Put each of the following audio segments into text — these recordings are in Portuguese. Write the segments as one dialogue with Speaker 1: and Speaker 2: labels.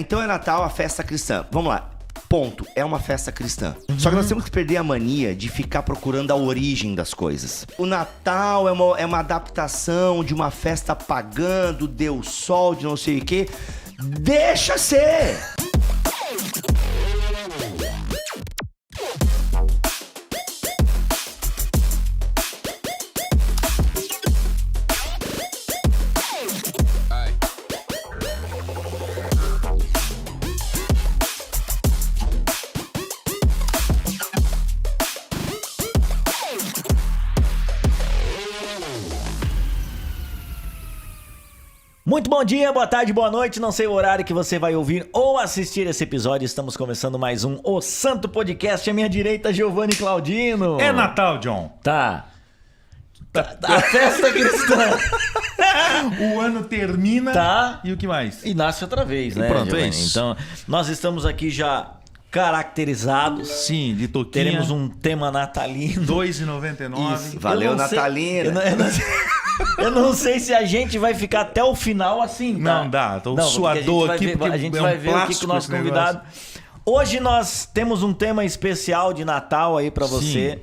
Speaker 1: então é Natal, a festa cristã. Vamos lá. Ponto. É uma festa cristã. Só que nós temos que perder a mania de ficar procurando a origem das coisas. O Natal é uma adaptação de uma festa pagã, do Deus Sol, de não sei o quê. Deixa ser!
Speaker 2: Muito bom dia, boa tarde, boa noite, não sei o horário que você vai ouvir ou assistir esse episódio, estamos começando mais um O Santo Podcast, à minha direita, Giovanni Claudino.
Speaker 3: É Natal, John.
Speaker 2: Tá. A festa cristã.
Speaker 3: O ano termina,
Speaker 2: Tá.
Speaker 3: E o que mais?
Speaker 2: E nasce outra vez, né,
Speaker 3: pronto,
Speaker 2: Giovanni?
Speaker 3: é isso.
Speaker 2: Então, nós estamos aqui já caracterizados.
Speaker 3: Sim, de toquinha.
Speaker 2: Teremos um tema natalino.
Speaker 3: R$2,99.
Speaker 2: Isso.
Speaker 1: Valeu,
Speaker 2: Eu não sei-
Speaker 1: Natalina.
Speaker 2: Eu não sei se a gente vai ficar até o final assim, tá?
Speaker 3: Não dá, tô
Speaker 2: porque
Speaker 3: suador aqui,
Speaker 2: a gente
Speaker 3: porque
Speaker 2: vai
Speaker 3: é um
Speaker 2: ver o que o
Speaker 3: plástico
Speaker 2: nosso
Speaker 3: esse
Speaker 2: convidado... Hoje nós temos um tema especial de Natal aí pra você.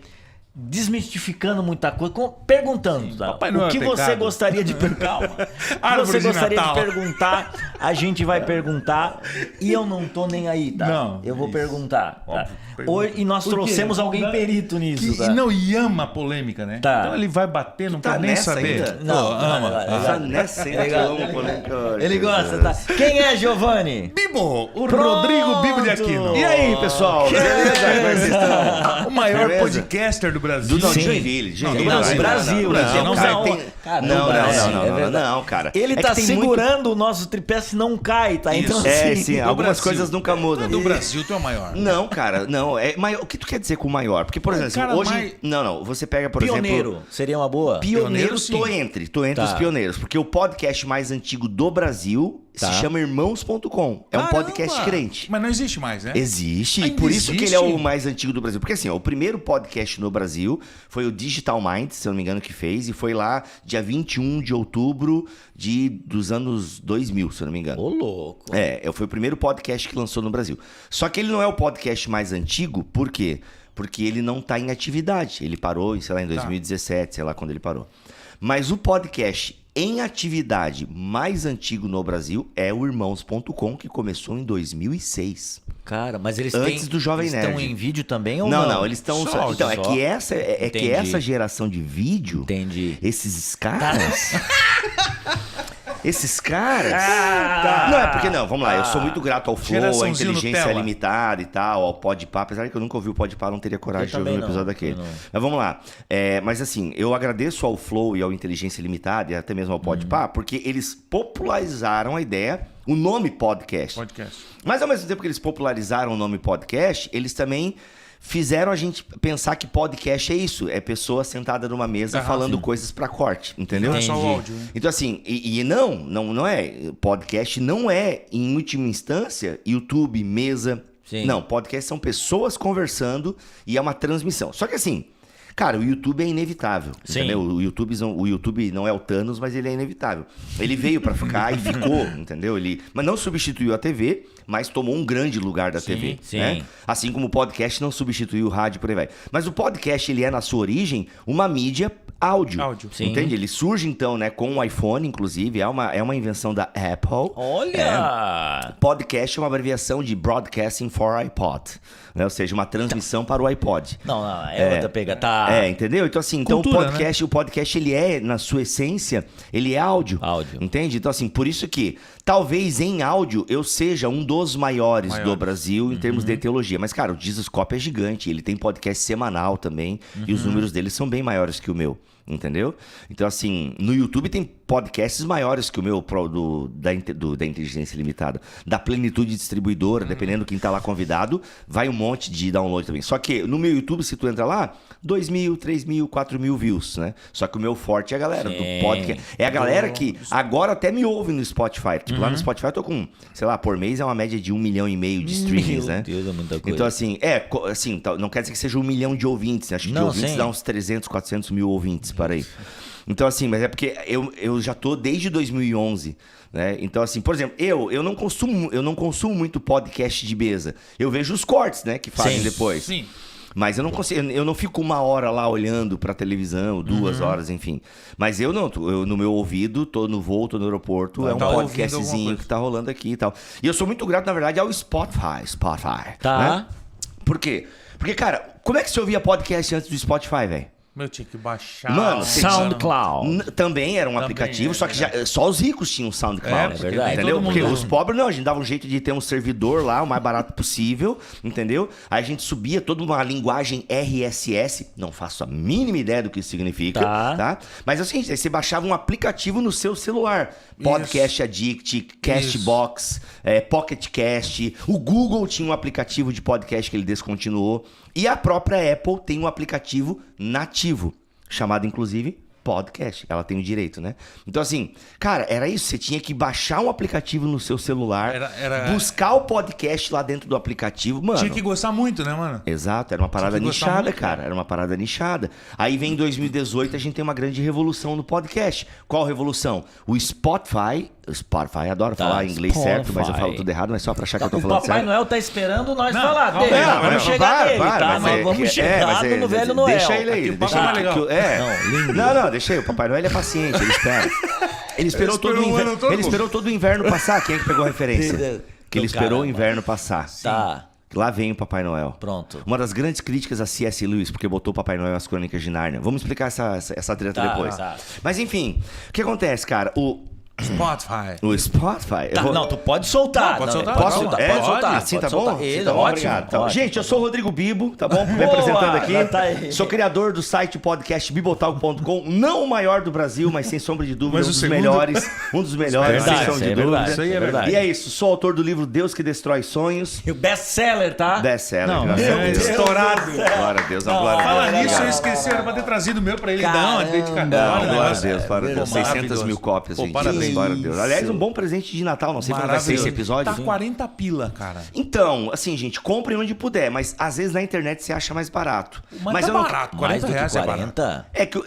Speaker 2: Desmistificando muita coisa, perguntando, tá?
Speaker 3: Papai Noel
Speaker 2: O que
Speaker 3: é
Speaker 2: você
Speaker 3: pecado.
Speaker 2: gostaria de perguntar? O que
Speaker 3: Árvore
Speaker 2: você
Speaker 3: de
Speaker 2: gostaria
Speaker 3: Natal.
Speaker 2: de perguntar? A gente vai perguntar e eu não tô nem aí, tá?
Speaker 3: Não,
Speaker 2: eu vou
Speaker 3: isso.
Speaker 2: perguntar. Tá?
Speaker 3: Óbvio, pergunta.
Speaker 2: Hoje, e nós
Speaker 3: Por quê?
Speaker 2: trouxemos alguém perito nisso,
Speaker 3: Que,
Speaker 2: tá?
Speaker 3: não, e ama a polêmica, né?
Speaker 2: Tá.
Speaker 3: Então ele vai bater, não
Speaker 1: tá
Speaker 3: quer nem
Speaker 1: nessa
Speaker 3: saber.
Speaker 1: ainda?
Speaker 2: Não,
Speaker 3: Pô, ama.
Speaker 1: Tá nessa ainda que eu amo polêmica.
Speaker 2: Ele gosta, tá? Quem é Giovanni?
Speaker 3: Bibo, o
Speaker 2: Pronto.
Speaker 3: Rodrigo Bibo de Aquino.
Speaker 1: E aí, pessoal? Beleza? Como é que vocês estão?
Speaker 3: O maior
Speaker 1: Beleza?
Speaker 3: podcaster do Brasil.
Speaker 1: Não, de
Speaker 2: Sim.
Speaker 1: Joinville.
Speaker 2: Não, do Brasil,
Speaker 1: Não,
Speaker 2: cara,
Speaker 1: cara,
Speaker 2: tem-
Speaker 1: tem...
Speaker 2: cara,
Speaker 1: Não,
Speaker 2: do Brasil, é
Speaker 1: não,
Speaker 2: verdade.
Speaker 1: não, cara.
Speaker 2: Ele
Speaker 1: É
Speaker 2: tá
Speaker 1: que tem muito-
Speaker 2: segurando o nosso tripé se não cai, tá? Então,
Speaker 1: É,
Speaker 2: assim,
Speaker 1: sim,
Speaker 3: do
Speaker 1: algumas
Speaker 3: Brasil.
Speaker 1: coisas nunca mudam.
Speaker 3: Do Brasil, tu é o maior.
Speaker 1: Não, cara, não. É maior. O que tu quer dizer com maior? Porque, por exemplo,
Speaker 3: cara
Speaker 1: hoje.
Speaker 3: mais-
Speaker 1: Não, você pega, por
Speaker 2: Pioneiro,
Speaker 1: exemplo.
Speaker 2: seria uma boa?
Speaker 1: Pioneiro,
Speaker 3: sim.
Speaker 1: tô entre
Speaker 2: Tá.
Speaker 1: os pioneiros. Porque o podcast mais antigo do Brasil
Speaker 2: Tá.
Speaker 1: se chama Irmãos.com. É um
Speaker 3: Caramba!
Speaker 1: podcast crente.
Speaker 3: Mas não existe mais, né?
Speaker 1: Existe, e
Speaker 3: Ainda
Speaker 1: por isso que ele é
Speaker 3: existe?
Speaker 1: o mais antigo do Brasil. Porque assim, ó, o primeiro podcast no Brasil foi o Digital Mind, se eu não me engano, que fez, e foi lá dia 21 de outubro dos anos 2000, se eu não me engano.
Speaker 2: Ô, louco.
Speaker 1: Foi o primeiro podcast que lançou no Brasil. Só que ele não é o podcast mais antigo, por quê? Porque ele não tá em atividade. Ele parou, sei lá, em 2017, sei lá quando ele parou. Mas o podcast em atividade mais antigo no Brasil é o Irmãos.com, que começou em 2006.
Speaker 2: Cara, mas eles
Speaker 1: Antes do Jovem
Speaker 2: estão
Speaker 1: Nerd.
Speaker 2: em vídeo também ou não?
Speaker 1: Não, eles estão...
Speaker 3: Só
Speaker 1: Então,
Speaker 2: áudio,
Speaker 1: é
Speaker 2: só.
Speaker 1: que
Speaker 2: Entendi.
Speaker 1: essa geração de vídeo,
Speaker 2: Entendi.
Speaker 1: esses caras... Esses caras...
Speaker 2: Ah!
Speaker 1: Não, é porque não, vamos lá, eu sou muito grato ao Flow, à
Speaker 3: Geraçãozinho
Speaker 1: Inteligência
Speaker 3: Nutella.
Speaker 1: Limitada e tal, ao Podpah, apesar que eu nunca ouvi o Podpah, não teria coragem
Speaker 2: Eu
Speaker 1: de ouvir
Speaker 2: também
Speaker 1: um episódio
Speaker 2: não,
Speaker 1: daquele.
Speaker 2: eu não.
Speaker 1: Mas vamos lá, mas assim, eu agradeço ao Flow e ao Inteligência Limitada e até mesmo ao Podpah, porque eles popularizaram a ideia, o nome podcast.
Speaker 3: Podcast.
Speaker 1: Mas ao mesmo tempo que eles popularizaram o nome podcast, eles também fizeram a gente pensar que podcast é isso, é pessoa sentada numa mesa falando coisas pra corte, entendeu?
Speaker 3: Não é só o
Speaker 2: Entendi.
Speaker 3: áudio, né?
Speaker 1: Então assim, não é, podcast não é, em última instância, YouTube, mesa.
Speaker 2: Sim.
Speaker 1: Não, podcast são pessoas conversando e é uma transmissão. Só que assim, cara, o YouTube é inevitável,
Speaker 2: Sim.
Speaker 1: entendeu? O YouTube não é o Thanos, mas ele é inevitável. Ele veio pra ficar e ficou, entendeu? Mas não substituiu a TV, mas tomou um grande lugar da TV,
Speaker 2: sim.
Speaker 1: né? Assim como o podcast não substituiu o rádio, por aí vai. Mas o podcast, ele é, na sua origem, uma mídia áudio.
Speaker 2: Sim.
Speaker 1: Entende? Ele surge, então, né, com o iPhone, inclusive, é uma invenção da Apple.
Speaker 2: Olha!
Speaker 1: Podcast é uma abreviação de Broadcasting for iPod, né? Ou seja, uma transmissão para o iPod.
Speaker 2: Não, é outra pega. Tá.
Speaker 1: Entendeu? Então, assim,
Speaker 3: Cultura,
Speaker 1: o podcast, ele é, na sua essência, ele é áudio.
Speaker 2: Áudio.
Speaker 1: Entende? Então, assim, por isso que, talvez em áudio, eu seja um dos maiores do Brasil em termos de teologia. Mas, cara, o Jesus Cop é gigante, ele tem podcast semanal também, e os números dele são bem maiores que o meu. Entendeu? Então, assim, no YouTube tem podcasts maiores que o meu da Inteligência Limitada. Da Plenitude Distribuidora, dependendo de quem tá lá convidado, vai um monte de download também. Só que no meu YouTube, se tu entra lá, 2.000, 3.000, 4.000 views, né? Só que o meu forte é a galera do podcast. É a galera que agora até me ouve no Spotify. Tipo, lá no Spotify eu tô com, sei lá, por mês é uma média de 1,5 milhão de streamings, né?
Speaker 2: Meu Deus, é muita coisa.
Speaker 1: Então, assim, não quer dizer que seja 1 milhão de ouvintes, né? Acho que
Speaker 2: Não,
Speaker 1: de ouvintes
Speaker 2: sim.
Speaker 1: dá uns 300, 400 mil ouvintes, para aí. Então, assim, mas é porque eu já tô desde 2011, né? Então, assim, por exemplo, eu não consumo muito podcast de mesa. Eu vejo os cortes, né, que fazem depois.
Speaker 3: Sim.
Speaker 1: Mas eu não consigo, eu não fico 1 hora lá olhando pra televisão, 2 horas, enfim. Mas eu não, eu no meu ouvido, tô no voo, tô no aeroporto, é um
Speaker 3: tá ouvindo alguma
Speaker 1: podcastzinho
Speaker 3: coisa.
Speaker 1: que tá rolando aqui e tal. E eu sou muito grato, na verdade, ao Spotify.
Speaker 2: Tá.
Speaker 1: Né? Por quê? Porque, cara, como é que você ouvia podcast antes do Spotify, velho?
Speaker 3: Meu, tinha que baixar.
Speaker 1: Mano, você
Speaker 2: SoundCloud.
Speaker 1: Também era um
Speaker 3: Também
Speaker 1: aplicativo,
Speaker 3: é
Speaker 1: só que só os ricos tinham SoundCloud.
Speaker 3: É
Speaker 2: verdade.
Speaker 1: Entendeu?
Speaker 3: todo mundo-
Speaker 1: Porque os pobres não, a gente dava um jeito de ter um servidor lá, o mais barato possível, entendeu? Aí a gente subia toda uma linguagem RSS, não faço a mínima ideia do que isso significa, tá? Mas é o seguinte, aí você baixava um aplicativo no seu celular. Podcast Addict, Castbox, Pocket Cast. O Google tinha um aplicativo de podcast que ele descontinuou. E a própria Apple tem um aplicativo nativo, chamado, inclusive, podcast. Ela tem o direito, né? Então, assim, cara, era isso. Você tinha que baixar um aplicativo no seu celular, buscar o podcast lá dentro do aplicativo. Mano,
Speaker 3: Tinha que gostar muito, né, mano?
Speaker 1: exato, era uma parada
Speaker 3: que gostar
Speaker 1: nichada,
Speaker 3: muito,
Speaker 1: cara. Era uma parada nichada. Aí vem em 2018, a gente tem uma grande revolução no podcast. Qual revolução? O Spotify, adoro falar inglês certo, mas eu falo tudo errado, mas só pra achar que eu tô
Speaker 2: O
Speaker 1: falando
Speaker 2: Papai
Speaker 1: certo.
Speaker 2: Noel tá esperando nós
Speaker 3: Não,
Speaker 2: falar
Speaker 3: calma
Speaker 2: dele.
Speaker 3: aí,
Speaker 2: Nós vamos chegar nele, tá? Nós vamos chegar no Velho Noel.
Speaker 1: Deixa ele aí.
Speaker 3: Aqui o papo é mais legal.
Speaker 2: Não, lindo.
Speaker 1: Não, deixa aí. O Papai Noel é paciente, ele espera. Ele esperou todo o
Speaker 3: esperou o ano
Speaker 1: inverno.
Speaker 3: todo,
Speaker 1: Ele
Speaker 3: pô.
Speaker 1: esperou todo o inverno passar. Quem é que pegou a referência? Que ele esperou o
Speaker 2: Caramba.
Speaker 1: inverno passar.
Speaker 2: Tá,
Speaker 1: Lá vem o Papai Noel.
Speaker 2: pronto.
Speaker 1: Uma das grandes críticas a C.S. Lewis, porque botou o Papai Noel nas Crônicas de Nárnia. Vamos explicar essa treta
Speaker 2: Tá,
Speaker 1: depois.
Speaker 2: tá.
Speaker 1: Mas enfim, o que acontece, cara?
Speaker 3: Spotify.
Speaker 1: O Spotify...
Speaker 2: Tá, não, tu pode soltar.
Speaker 3: Não, pode soltar.
Speaker 1: Posso
Speaker 3: Calma.
Speaker 1: soltar?
Speaker 2: Pode soltar.
Speaker 1: Assim,
Speaker 2: pode
Speaker 1: tá bom?
Speaker 2: soltar.
Speaker 1: Assim,
Speaker 2: Ele,
Speaker 1: tá bom,
Speaker 2: ótimo,
Speaker 1: obrigado. Então,
Speaker 2: ótimo.
Speaker 1: gente, eu sou o Rodrigo Bibo, tá bom? Me
Speaker 2: Boa,
Speaker 1: apresentando aqui.
Speaker 2: já tá aí.
Speaker 1: Sou criador do site podcast bibotalk.com, não o maior do Brasil, mas sem sombra de dúvida,
Speaker 3: Mas
Speaker 1: um
Speaker 3: o
Speaker 1: dos
Speaker 3: segundo-
Speaker 1: melhores. Um dos melhores, sem
Speaker 2: Verdade,
Speaker 1: sombra de
Speaker 2: é
Speaker 1: dúvida.
Speaker 2: verdade,
Speaker 3: Isso aí é
Speaker 2: verdade.
Speaker 1: E é isso, sou autor do livro Deus que Destrói Sonhos.
Speaker 2: E o best-seller, tá?
Speaker 1: Best-seller,
Speaker 2: Não,
Speaker 1: graças a
Speaker 2: meu
Speaker 1: Deus.
Speaker 2: Deus.
Speaker 3: Estourado.
Speaker 1: Glória a Deus, não, glória a Deus.
Speaker 3: Fala nisso, eu
Speaker 1: Obrigado.
Speaker 3: esqueci, era pra ter trazido o meu pra ele dar uma
Speaker 2: Caramba.
Speaker 3: dedicatória.
Speaker 1: Não,
Speaker 3: né?
Speaker 1: glória a Deus, glória a
Speaker 3: Pô,
Speaker 1: Deus. 600
Speaker 3: maravilhoso.
Speaker 1: mil cópias,
Speaker 3: Pô,
Speaker 1: gente.
Speaker 3: parabéns.
Speaker 1: Glória a Deus. Aliás, um bom presente de Natal, não sei quando vai ser esse episódio.
Speaker 3: Tá 40 pila, cara.
Speaker 1: Então, assim, gente, comprem onde puder, mas às vezes na internet você acha mais barato.
Speaker 3: Mas
Speaker 1: eu
Speaker 3: tá
Speaker 1: não...
Speaker 3: barato,
Speaker 2: Mais
Speaker 3: 40
Speaker 2: do que
Speaker 3: reais é barato.
Speaker 2: 40?
Speaker 1: É que,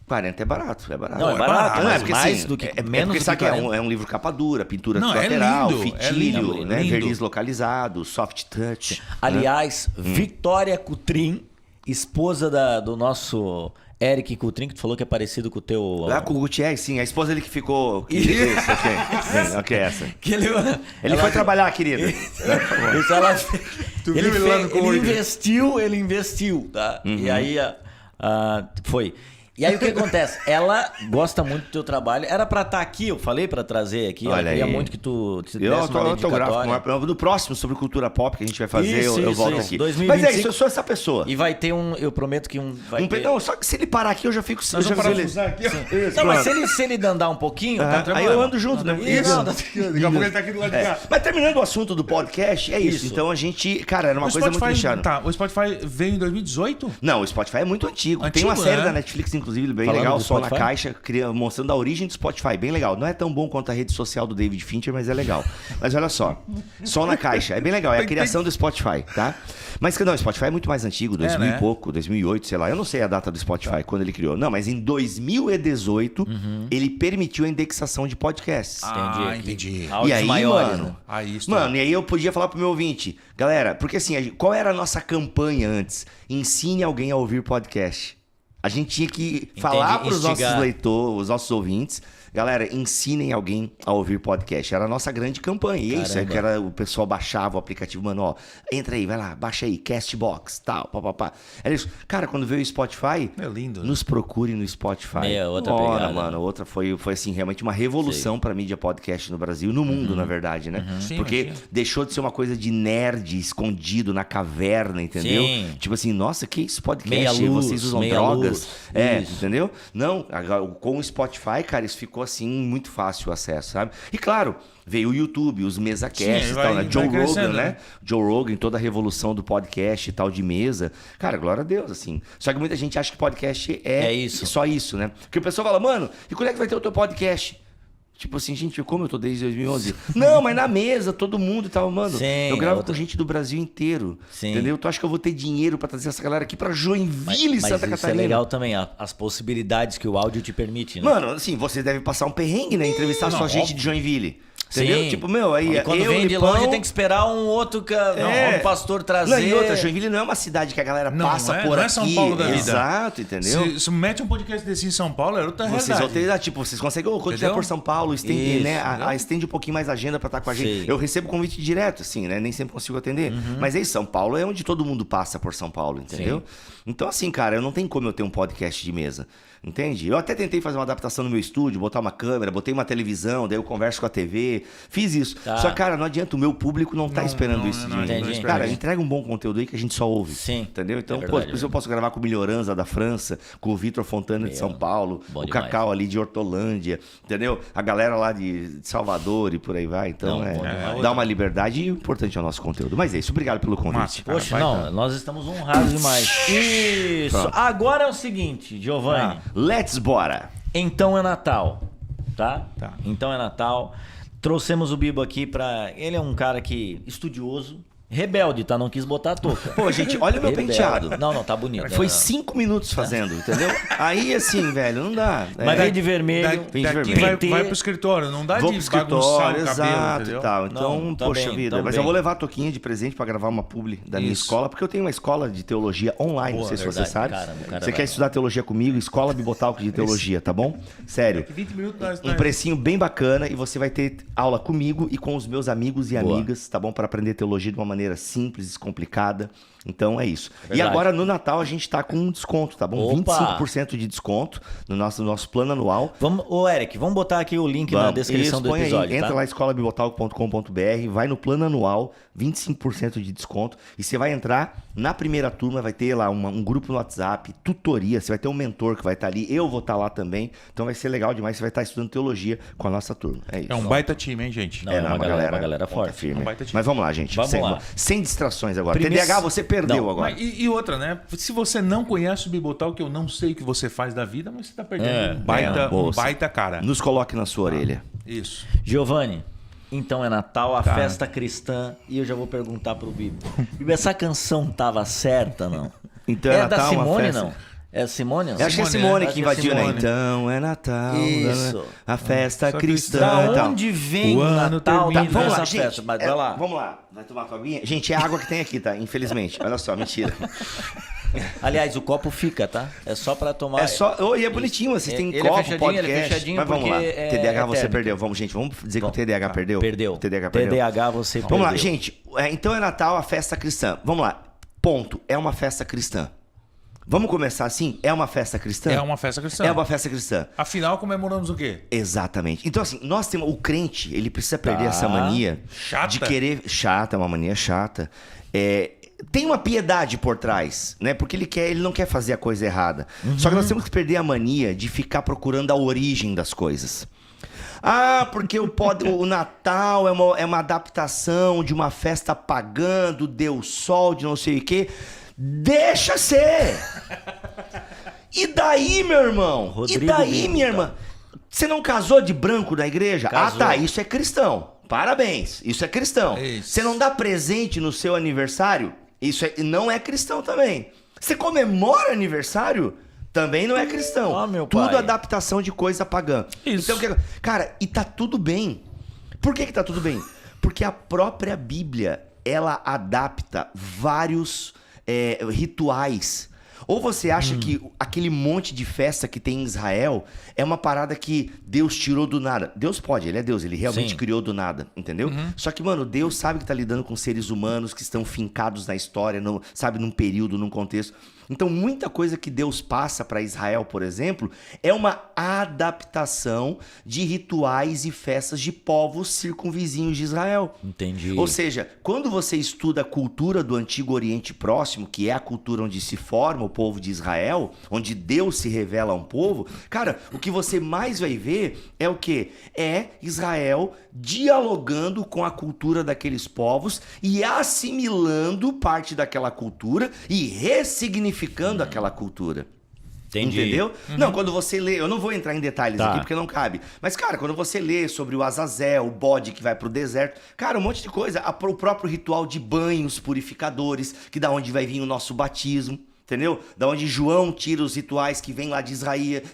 Speaker 1: 40 é barato, é barato.
Speaker 2: Não, é barato,
Speaker 1: Não, é
Speaker 2: mas
Speaker 1: porque
Speaker 2: mais
Speaker 1: assim,
Speaker 2: do que-
Speaker 1: é
Speaker 2: menos
Speaker 1: porque
Speaker 2: do
Speaker 1: sabe
Speaker 2: que
Speaker 1: que
Speaker 2: 40.
Speaker 1: é um livro capa dura, pintura
Speaker 3: Não, é
Speaker 1: lateral,
Speaker 3: lindo, é
Speaker 1: fitilho,
Speaker 3: lindo,
Speaker 1: né,
Speaker 3: lindo.
Speaker 1: verniz localizado, soft touch. né?
Speaker 2: Aliás, Vitória Cutrim, esposa do nosso Eric Cutrim, que tu falou que é parecido com o teu...
Speaker 1: Lá com o Gutierrez, sim, a esposa dele que ficou... Isso, ok. Bem, ok, essa.
Speaker 2: Que ele
Speaker 1: Ele foi trabalhar, querido.
Speaker 2: Isso ela...
Speaker 3: Tu
Speaker 2: ele,
Speaker 3: viu ele lá no corredor?
Speaker 2: ele investiu, tá? E aí foi. E aí o que acontece? Ela gosta muito do teu trabalho. Era pra estar aqui, eu falei pra trazer aqui.
Speaker 1: Olha
Speaker 2: Ela queria
Speaker 1: aí.
Speaker 2: muito que tu te desse
Speaker 1: Eu
Speaker 2: uma
Speaker 1: autografo.
Speaker 2: dedicatória.
Speaker 1: No próximo, sobre cultura pop que a gente vai fazer,
Speaker 2: Isso,
Speaker 1: eu
Speaker 2: isso,
Speaker 1: volto
Speaker 2: isso.
Speaker 1: aqui.
Speaker 2: 2025.
Speaker 1: Mas é isso, eu sou essa pessoa.
Speaker 2: E vai ter eu prometo que vai ter...
Speaker 1: Não, só que se ele parar aqui, eu já fico...
Speaker 3: Nós
Speaker 1: eu já
Speaker 3: vamos
Speaker 1: fico-
Speaker 3: parafusar aqui, ó.
Speaker 1: Isso,
Speaker 2: Não, mas
Speaker 1: pronto.
Speaker 2: se ele andar um pouquinho,
Speaker 1: Ah,
Speaker 2: tá
Speaker 1: aí eu ando junto, né?
Speaker 2: Isso.
Speaker 1: Isso.
Speaker 3: Daqui a pouco ele tá aqui do lado de cá.
Speaker 1: Mas terminando o assunto do podcast, é isso.
Speaker 2: Isso.
Speaker 1: Então a gente... Cara, era uma
Speaker 3: O
Speaker 1: coisa muito
Speaker 3: Spotify,
Speaker 1: nichada.
Speaker 3: tá, o Spotify veio em 2018?
Speaker 1: Não, o Spotify é muito antigo. Tem
Speaker 3: Antigo,
Speaker 1: uma série
Speaker 3: né?
Speaker 1: da Netflix, inclusive, bem
Speaker 2: Falando
Speaker 1: legal,
Speaker 2: do
Speaker 1: Só na
Speaker 2: Spotify?
Speaker 1: Caixa, mostrando a origem do Spotify. Bem legal. Não é tão bom quanto a rede social do David Fincher, mas é legal. Mas olha só. Só na Caixa. É bem legal. É a criação do Spotify, tá? Mas não, o Spotify é muito mais antigo. 2000
Speaker 3: né?
Speaker 1: e pouco, 2008, sei lá. Eu não sei a data do Spotify, quando ele criou. Não, mas em 2018, ele permitiu a indexação de podcasts.
Speaker 3: Entendi.
Speaker 2: Áudios
Speaker 1: E aí,
Speaker 2: maiores,
Speaker 1: mano,
Speaker 2: né?
Speaker 3: Aí, isso
Speaker 1: Mano, e aí eu podia falar pro meu ouvinte, galera, porque assim, qual era a nossa campanha antes? Ensine alguém a ouvir podcast. A gente tinha que falar pros nossos
Speaker 2: instigar.
Speaker 1: leitores, os nossos ouvintes, galera, ensinem alguém a ouvir podcast. Era a nossa grande campanha. E é isso,
Speaker 2: Caramba.
Speaker 1: que era, o pessoal baixava o aplicativo, mano, ó, entra aí, vai lá, baixa aí, Castbox, tal, papapá. Era isso. Cara, quando veio o Spotify,
Speaker 3: É lindo.
Speaker 1: nos procure no Spotify.
Speaker 2: Outra
Speaker 1: Ora,
Speaker 2: pegada.
Speaker 1: mano, outra foi assim, realmente uma revolução pra mídia podcast no Brasil, no mundo, na verdade, né?
Speaker 3: Sim,
Speaker 1: Porque
Speaker 3: imagina.
Speaker 1: deixou de ser uma coisa de nerd escondido na caverna, entendeu?
Speaker 2: Sim.
Speaker 1: Tipo assim, nossa, que isso podcast?
Speaker 2: Meia luz,
Speaker 1: Vocês usam
Speaker 2: meia
Speaker 1: drogas?
Speaker 2: luz. Isso.
Speaker 1: Entendeu? Não, agora, com o Spotify, cara, isso ficou assim, muito fácil o acesso, sabe? E claro, veio o YouTube, os MesaCasts
Speaker 3: Sim,
Speaker 1: e tal, né?
Speaker 3: vai
Speaker 1: Joe Rogan,
Speaker 3: crescendo,
Speaker 1: né?
Speaker 3: né?
Speaker 1: Joe Rogan, toda a revolução do podcast e tal, de mesa. Cara, glória a Deus, assim. Só que muita gente acha que podcast
Speaker 2: É isso.
Speaker 1: só isso, né? Porque o pessoal fala, mano, e quando é que vai ter o teu podcast? Tipo assim, gente, como eu tô desde 2011? Não, mas na mesa, todo mundo e tal, mano.
Speaker 2: Sim,
Speaker 1: eu gravo com gente do Brasil inteiro.
Speaker 2: Sim.
Speaker 1: Entendeu? Tu acha que eu vou ter dinheiro pra trazer essa galera aqui pra Joinville,
Speaker 2: Mas
Speaker 1: Santa
Speaker 2: isso
Speaker 1: Catarina?
Speaker 2: é legal também, as possibilidades que o áudio te permite, né?
Speaker 1: Mano, assim, você deve passar um perrengue, né? Entrevistar só gente de Joinville. Entendeu?
Speaker 2: Sim.
Speaker 1: Tipo, meu, aí
Speaker 2: E quando
Speaker 1: eu,
Speaker 2: vem de
Speaker 1: Lipão,
Speaker 2: longe tem que esperar um outro um pastor trazer.
Speaker 1: Não, e outra, Joinville não é uma cidade que a galera
Speaker 3: Não,
Speaker 1: passa
Speaker 3: não é-
Speaker 1: por
Speaker 3: não é
Speaker 1: aqui.
Speaker 3: São Paulo da vida.
Speaker 1: Exato, entendeu?
Speaker 3: Se mete um podcast desse em São Paulo, é outra
Speaker 1: Vocês
Speaker 3: realidade.
Speaker 1: vão ter, tipo, vocês conseguem, quando
Speaker 3: Entendeu?
Speaker 1: tiver por São Paulo, estende,
Speaker 2: Isso,
Speaker 1: né,
Speaker 3: entendeu?
Speaker 1: estende um pouquinho mais a agenda pra estar com a gente.
Speaker 2: Sim.
Speaker 1: Eu recebo convite direto, assim, né? Nem sempre consigo atender. Mas aí, São Paulo é onde todo mundo passa por São Paulo, entendeu?
Speaker 2: Sim.
Speaker 1: Então, assim, cara, eu não tenho como eu ter um podcast de mesa. Entende? Eu até tentei fazer uma adaptação no meu estúdio, botar uma câmera, botei uma televisão, daí eu converso com a TV, fiz isso.
Speaker 2: Tá.
Speaker 1: Só, cara, não adianta, o meu público não tá esperando isso de mim.
Speaker 2: entendi.
Speaker 1: Cara,
Speaker 2: Entendi.
Speaker 1: entrega um bom conteúdo aí que a gente só ouve.
Speaker 2: Sim.
Speaker 1: Entendeu? Então,
Speaker 2: É
Speaker 1: pô,
Speaker 2: verdade,
Speaker 1: por isso eu posso gravar com o Melhoranza da França, com o Vitor Fontana de São Paulo,
Speaker 2: bom
Speaker 1: o
Speaker 2: demais.
Speaker 1: Cacau ali de Hortolândia, entendeu? A galera lá de Salvador e por aí vai. Então,
Speaker 2: Não, bom demais.
Speaker 1: dá uma liberdade e o importante é o nosso conteúdo. Mas é isso, obrigado pelo convite.
Speaker 3: Massa, cara.
Speaker 2: Poxa,
Speaker 3: Vai
Speaker 2: não,
Speaker 3: dar.
Speaker 2: nós estamos honrados demais. Isso.
Speaker 1: Pronto.
Speaker 2: Agora é o seguinte, Giovanni.
Speaker 1: Let's bora!
Speaker 2: Então é Natal, tá?
Speaker 3: Tá.
Speaker 2: Então é Natal. Trouxemos o Bibo aqui pra... Ele é um cara que estudioso, rebelde, tá? Não quis botar a touca.
Speaker 1: Pô, gente, olha o meu
Speaker 2: Rebelde.
Speaker 1: penteado.
Speaker 2: Não, tá bonito.
Speaker 1: Foi
Speaker 2: Não.
Speaker 1: 5 minutos fazendo, entendeu? Aí, assim, velho, não dá.
Speaker 2: Mas vem de vermelho.
Speaker 1: Vem de
Speaker 3: Daqui
Speaker 1: vermelho.
Speaker 3: vai pro escritório, não dá
Speaker 1: Vou
Speaker 3: de
Speaker 1: pro
Speaker 3: bagunçar
Speaker 1: escritório,
Speaker 3: o cabelo,
Speaker 1: exato
Speaker 3: entendeu?
Speaker 1: e tal. Então,
Speaker 2: Não, tá
Speaker 1: poxa
Speaker 2: bem,
Speaker 1: vida.
Speaker 2: tá
Speaker 1: Mas
Speaker 2: bem.
Speaker 1: eu vou levar a toquinha de presente pra gravar uma publi da minha
Speaker 3: Isso.
Speaker 1: escola, porque eu tenho uma escola de teologia online, não
Speaker 2: Boa,
Speaker 1: sei se você
Speaker 2: verdade,
Speaker 1: sabe.
Speaker 2: caramba, cara
Speaker 1: Você
Speaker 2: vai.
Speaker 1: quer estudar teologia comigo? Escola Bibotalk de Teologia, tá bom? Sério.
Speaker 3: 20 minutos nós...
Speaker 1: Um precinho bem bacana e você vai ter aula comigo e com os meus amigos e
Speaker 2: Boa.
Speaker 1: amigas, tá bom? Para aprender teologia de uma maneira simples, descomplicada. Então é isso. E
Speaker 2: Verdade.
Speaker 1: agora no Natal a gente tá com um desconto, tá bom?
Speaker 2: Opa!
Speaker 1: 25% de desconto no nosso plano anual.
Speaker 2: Ô, Eric, vamos botar aqui o link na
Speaker 1: Vamos.
Speaker 2: descrição
Speaker 1: Isso,
Speaker 2: do
Speaker 1: põe
Speaker 2: episódio,
Speaker 1: aí,
Speaker 2: tá?
Speaker 1: entra lá escolabibotalk.com.br, vai no plano anual, 25% de desconto, e você vai entrar na primeira turma, vai ter lá um grupo no WhatsApp, tutoria, você vai ter um mentor que vai estar ali, eu vou estar lá também, então vai ser legal demais, você vai estar estudando teologia com a nossa turma. É isso.
Speaker 3: É um baita time, hein, gente?
Speaker 2: Não, é uma galera
Speaker 1: ponta
Speaker 2: forte.
Speaker 1: firme.
Speaker 3: Um baita time.
Speaker 1: Mas vamos lá, gente.
Speaker 2: Vamos lá.
Speaker 1: Sem distrações agora.
Speaker 2: Primeiro-
Speaker 1: TDAH você perdeu
Speaker 2: Não,
Speaker 1: agora.
Speaker 3: Mas, e outra, né? Se você não conhece o Bibotal, que eu não sei o que você faz da vida, mas você tá perdendo um baita cara.
Speaker 1: Nos coloque na sua orelha.
Speaker 3: Isso.
Speaker 2: Giovanni, então é Natal, a festa cristã, e eu já vou perguntar pro Bibo. Bibo, essa canção tava certa, não?
Speaker 1: Então
Speaker 2: é
Speaker 1: Natal,
Speaker 2: da
Speaker 1: uma
Speaker 2: Simone,
Speaker 1: festa.
Speaker 2: não? É a Simone?
Speaker 1: Eu acho que é a
Speaker 3: Simone,
Speaker 1: Simone
Speaker 2: né?
Speaker 1: que
Speaker 2: Acho que é
Speaker 1: invadiu, né?
Speaker 2: Simone.
Speaker 1: Então é Natal,
Speaker 2: Isso.
Speaker 1: né? A festa
Speaker 3: Só
Speaker 1: cristã
Speaker 2: Da
Speaker 1: e tal.
Speaker 2: onde vem
Speaker 3: O
Speaker 2: o
Speaker 3: ano
Speaker 2: Natal
Speaker 3: termina.
Speaker 2: dentro
Speaker 1: Vamos lá,
Speaker 2: dessa
Speaker 1: gente.
Speaker 2: festa? Mas vai lá.
Speaker 1: Vamos lá. Vai tomar tua aguinha? Gente, é a água que tem aqui, tá? Infelizmente. Olha só, mentira.
Speaker 2: Aliás, o copo fica, tá? É só pra tomar.
Speaker 1: É só. Oh, e é bonitinho, vocês têm
Speaker 2: Ele é
Speaker 1: copo,
Speaker 2: fechadinho, ele é
Speaker 1: podcast.
Speaker 2: fechadinho
Speaker 1: Mas vamos lá.
Speaker 2: porque é
Speaker 1: TDAH você
Speaker 2: térmico.
Speaker 1: perdeu. Vamos, gente, vamos dizer que o TDAH perdeu?
Speaker 2: Perdeu.
Speaker 1: O TDAH perdeu.
Speaker 2: TDAH você perdeu.
Speaker 1: Vamos lá, gente. Então é Natal, a festa cristã. Vamos lá. Ponto. É uma festa cristã. Vamos começar assim? É uma festa cristã?
Speaker 3: É uma festa cristã.
Speaker 1: É uma festa cristã.
Speaker 3: Afinal, comemoramos o quê?
Speaker 1: Exatamente. Então, assim, nós temos. O crente, ele precisa perder
Speaker 2: Tá.
Speaker 1: essa mania
Speaker 3: Chata.
Speaker 1: de querer. Chata, é uma mania chata. Tem uma piedade por trás, né? Porque ele não quer fazer a coisa errada. Só que nós temos que perder a mania de ficar procurando a origem das coisas. Ah, porque o Natal é uma adaptação de uma festa pagã, do Deus Sol, de não sei o quê. Deixa ser! E daí, meu irmão?
Speaker 2: Rodrigo
Speaker 1: e daí,
Speaker 2: Bibo,
Speaker 1: minha
Speaker 2: tá?
Speaker 1: irmã? Você não casou de branco na igreja?
Speaker 2: Casou.
Speaker 1: Ah, tá, isso é cristão. Parabéns, isso é cristão.
Speaker 3: Isso.
Speaker 1: Você não dá presente no seu aniversário? Não é cristão também. Você comemora aniversário? Também não é cristão.
Speaker 2: Ah, meu
Speaker 1: Tudo
Speaker 2: pai.
Speaker 1: adaptação de coisa pagã.
Speaker 3: Isso.
Speaker 1: Então, cara, e tá tudo bem. Por que tá tudo bem? Porque a própria Bíblia, ela adapta vários rituais. Ou você acha que aquele monte de festa que tem em Israel é uma parada que Deus tirou do nada? Deus pode, ele é Deus, ele realmente
Speaker 2: Sim.
Speaker 1: criou do nada, entendeu? Só que, mano, Deus sabe que tá lidando com seres humanos que estão fincados na história, sabe, num período, num contexto. Então, muita coisa que Deus passa para Israel, por exemplo, é uma adaptação de rituais e festas de povos circunvizinhos de Israel.
Speaker 2: Entendi.
Speaker 1: Ou seja, quando você estuda a cultura do Antigo Oriente Próximo, que é a cultura onde se forma o povo de Israel, onde Deus se revela a um povo, cara, o que você mais vai ver é o quê? É Israel dialogando com a cultura daqueles povos e assimilando parte daquela cultura e ressignificando aquela cultura.
Speaker 2: Entendi.
Speaker 1: Entendeu? Não, quando você lê... Eu não vou entrar em detalhes aqui, porque não cabe. Mas, cara, quando você lê sobre o Azazel, o bode que vai pro deserto... Cara, um monte de coisa. O próprio ritual de banhos purificadores, que da onde vai vir o nosso batismo. Entendeu? Da onde João tira os rituais que vem lá de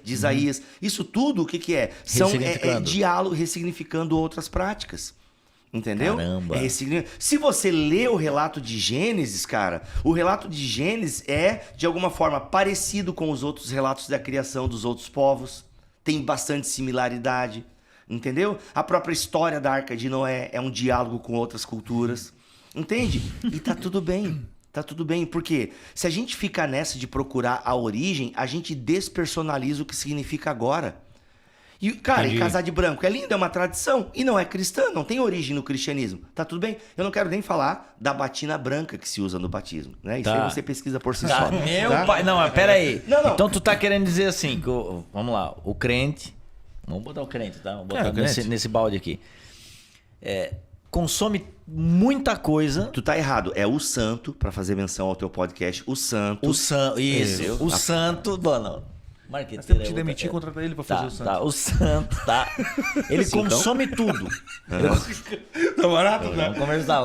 Speaker 1: Isaías. Isso tudo, o que é? São diálogo, ressignificando outras práticas. Entendeu?
Speaker 2: Caramba.
Speaker 1: Se você lê o relato de Gênesis, cara, o relato de Gênesis é, de alguma forma, parecido com os outros relatos da criação dos outros povos. Tem bastante similaridade. Entendeu? A própria história da Arca de Noé é um diálogo com outras culturas. Entende? E tá tudo bem. Tá tudo bem, porque se a gente ficar nessa de procurar a origem, a gente despersonaliza o que significa agora. E, cara, e casar de branco é lindo, é uma tradição, e não é cristã, não tem origem no cristianismo. Tá tudo bem? Eu não quero nem falar da batina branca que se usa no batismo, né? Isso aí você pesquisa por si só.
Speaker 2: Meu pai... Não, mas pera aí. Não. Então tu tá querendo dizer assim, que vamos lá, o crente... Vamos botar o crente, tá? Vamos botar nesse balde aqui. Consome muita coisa.
Speaker 1: Tu tá errado. É o santo, pra fazer menção ao teu podcast, o santo.
Speaker 2: Isso. O santo, mano.
Speaker 3: Nós temos que te demitir e contratar ele pra fazer o santo.
Speaker 2: Tá, o santo, tá. Ele consome tudo.
Speaker 3: Tá barato, né?
Speaker 2: Vamos conversar.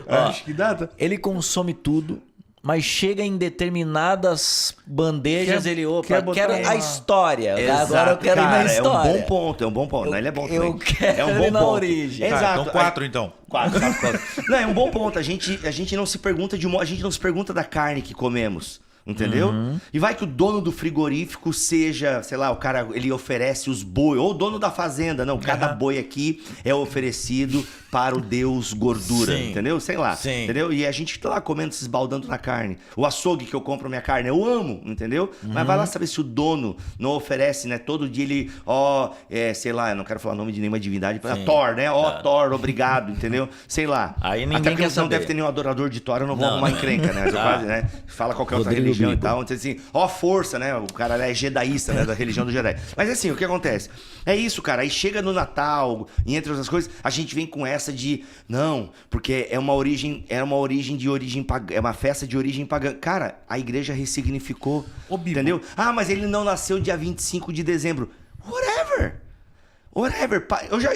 Speaker 3: Acho que dá, tá?
Speaker 2: Ele consome tudo, mas chega em determinadas bandejas, quero a história.
Speaker 1: Exato,
Speaker 2: agora eu quero ir na história.
Speaker 1: É um bom ponto. Ele é bom também.
Speaker 2: Eu quero ir na origem.
Speaker 3: Exato. Então 4, então.
Speaker 1: 4. Não, é um bom ponto. A gente não se pergunta da carne que comemos. Entendeu? E vai que o dono do frigorífico seja, sei lá, o cara, ele oferece os boi, ou o dono da fazenda, não, cada boi aqui é oferecido para o deus gordura, entendeu? Sei lá, entendeu? E a gente tá lá comendo, se esbaldando na carne. O açougue que eu compro minha carne, eu amo, entendeu? Mas vai lá saber se o dono não oferece, né? Todo dia ele, sei lá, eu não quero falar o nome de nenhuma divindade, Thor, né? Thor, obrigado, entendeu? Sei lá.
Speaker 2: Aí ninguém
Speaker 1: até porque
Speaker 2: quer
Speaker 1: não deve ter nenhum adorador de Thor, eu não vou arrumar encrenca, né? Quase, né? Fala qualquer outra religião e tal, então assim, força, né? O cara é jedaísta, né? Da religião do Jedi. Mas assim, o que acontece? É isso, cara. Aí chega no Natal, e entre outras coisas, a gente vem com essa de, não, porque é uma festa de origem pagã. Cara, a igreja ressignificou, entendeu? Ah, mas ele não nasceu dia 25 de dezembro. Whatever.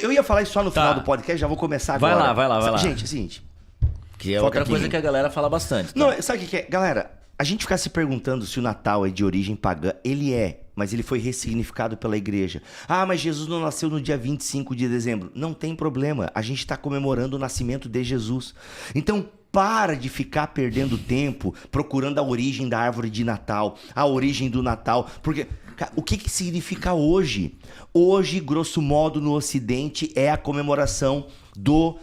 Speaker 1: Eu ia falar isso só no final do podcast, já vou começar agora.
Speaker 2: Vai lá.
Speaker 1: Gente, é o seguinte.
Speaker 2: Que é outra coisa que a galera fala bastante. Tá?
Speaker 1: Não, sabe o que é? Galera, a gente ficar se perguntando se o Natal é de origem pagã, ele é, mas ele foi ressignificado pela igreja. Ah, mas Jesus não nasceu no dia 25 de dezembro. Não tem problema, a gente está comemorando o nascimento de Jesus. Então, para de ficar perdendo tempo procurando a origem da árvore de Natal, a origem do Natal, porque... O que significa hoje? Hoje, grosso modo, no Ocidente, é a comemoração do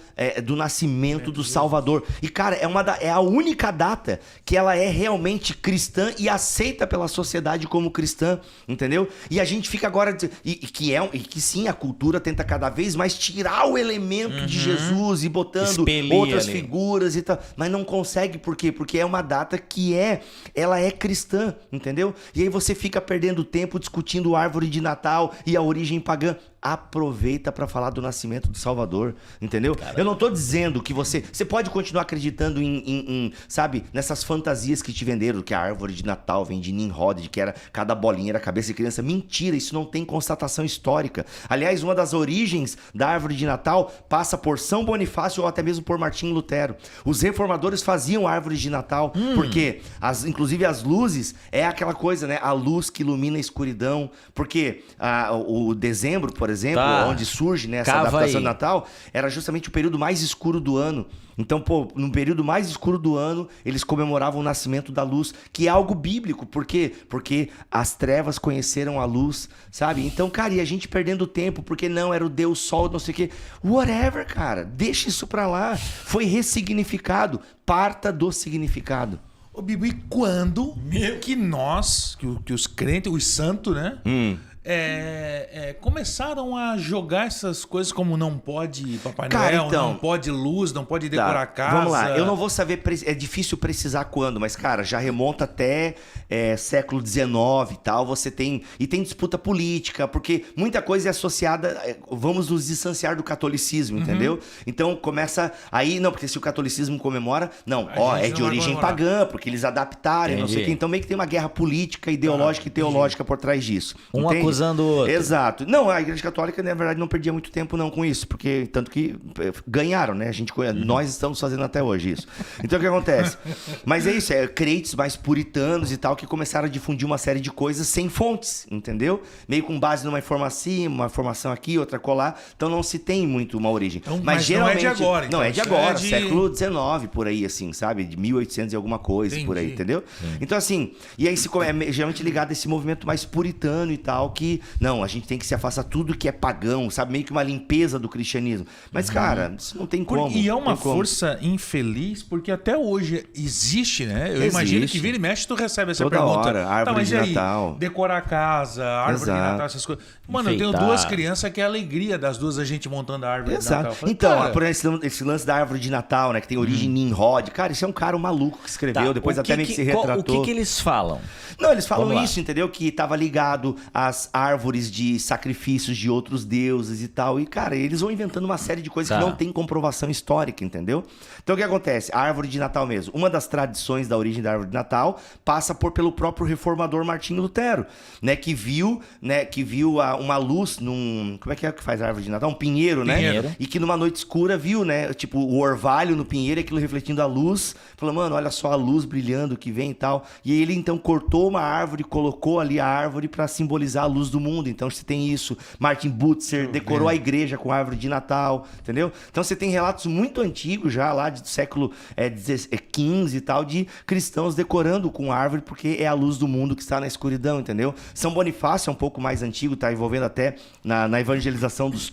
Speaker 1: nascimento do Salvador. E, cara, é a única data que ela é realmente cristã e aceita pela sociedade como cristã, entendeu? E a gente fica agora... que sim, a cultura tenta cada vez mais tirar o elemento de Jesus e botando outras figuras e tal. Mas não consegue, por quê? Porque é uma data que ela é cristã, entendeu? E aí você fica perdendo tempo discutindo árvore de Natal e a origem pagã. Aproveita para falar do nascimento do Salvador, entendeu? Caramba. Eu não tô dizendo que você pode continuar acreditando sabe, nessas fantasias que te venderam, que a árvore de Natal vem de Nimrod, de que cada bolinha era cabeça de criança. Mentira, isso não tem constatação histórica. Aliás, uma das origens da árvore de Natal passa por São Bonifácio ou até mesmo por Martinho Lutero. Os reformadores faziam árvores de Natal, porque inclusive as luzes é aquela coisa, né? A luz que ilumina a escuridão, porque o dezembro, por exemplo, onde surge, né, essa adaptação do Natal, era justamente o período mais escuro do ano. Então, no período mais escuro do ano, eles comemoravam o nascimento da luz, que é algo bíblico. Por quê? Porque as trevas conheceram a luz, sabe? Então, cara, e a gente perdendo tempo, porque não era o Deus Sol, não sei o quê. Whatever, cara. Deixa isso pra lá. Foi ressignificado. Parta do significado.
Speaker 3: Ô, Bibo, e quando que nós, que os crentes, os santos, né? começaram a jogar essas coisas como não pode Papai
Speaker 1: Cara,
Speaker 3: Noel,
Speaker 1: então,
Speaker 3: não pode luz, não pode decorar a casa.
Speaker 1: Vamos lá, eu não vou saber, é difícil precisar quando, mas cara, já remonta até século XIX e tal, você tem disputa política, porque muita coisa é associada, vamos nos distanciar do catolicismo, entendeu? Então começa aí, não, porque se o catolicismo comemora, não, é de origem pagã, porque eles adaptaram, não sei o que, então meio que tem uma guerra política, ideológica e teológica por trás disso.
Speaker 2: Um acusando o outro.
Speaker 1: Exato. Não, a Igreja Católica, na verdade, não perdia muito tempo não com isso, porque tanto que ganharam, né? Nós estamos fazendo até hoje isso. Então o que acontece? Mas é isso, crentes mais puritanos e tal, que começaram a difundir uma série de coisas sem fontes, entendeu? Meio com base numa informação aqui, outra colar, então não se tem muito uma origem.
Speaker 3: Então, mas geralmente, não é de agora.
Speaker 1: Então, não, é de agora, século XIX, por aí, assim, sabe? De 1800 e alguma coisa, por aí, entendeu? Então assim, e aí geralmente ligado a esse movimento mais puritano e tal, que, não, a gente tem que se afastar tudo que é pagão, sabe? Meio que uma limpeza do cristianismo. Mas, cara, isso não tem como.
Speaker 3: E é uma força infeliz, porque até hoje existe, né? Eu imagino que vira e mexe, tu recebe essa
Speaker 1: toda
Speaker 3: pergunta.
Speaker 1: Hora, árvore de Natal.
Speaker 3: Decorar a casa, árvore de Natal, essas coisas. Mano, eu tenho 2 crianças que é a alegria das duas a gente montando a árvore de Natal.
Speaker 1: Falei, então, por esse lance da árvore de Natal, né? Que tem origem Nimrod. Cara, isso é um cara maluco que escreveu, depois até meio que se retratou.
Speaker 2: O que eles falam?
Speaker 1: Não, eles falam isso, entendeu? Que estava ligado às árvores de sacrifícios de outros deuses e tal. E, cara, eles vão inventando uma série de coisas que não tem comprovação histórica, entendeu? Então, o que acontece? A árvore de Natal mesmo. Uma das tradições da origem da árvore de Natal passa pelo próprio reformador Martinho Lutero, né? Que viu uma luz num... Como é que faz a árvore de Natal? Um pinheiro, né? E que numa noite escura viu, né? Tipo, o orvalho no pinheiro, aquilo refletindo a luz. Falou, mano, olha só a luz brilhando que vem e tal. E ele, então, cortou uma árvore, colocou ali a árvore para simbolizar a luz do mundo. Então você tem isso. Martin Butzer decorou a igreja com a árvore de Natal, entendeu? Então você tem relatos muito antigos já, lá do século XV e tal, de cristãos decorando com árvore porque é a luz do mundo que está na escuridão, entendeu? São Bonifácio é um pouco mais antigo, tá envolvendo até na evangelização dos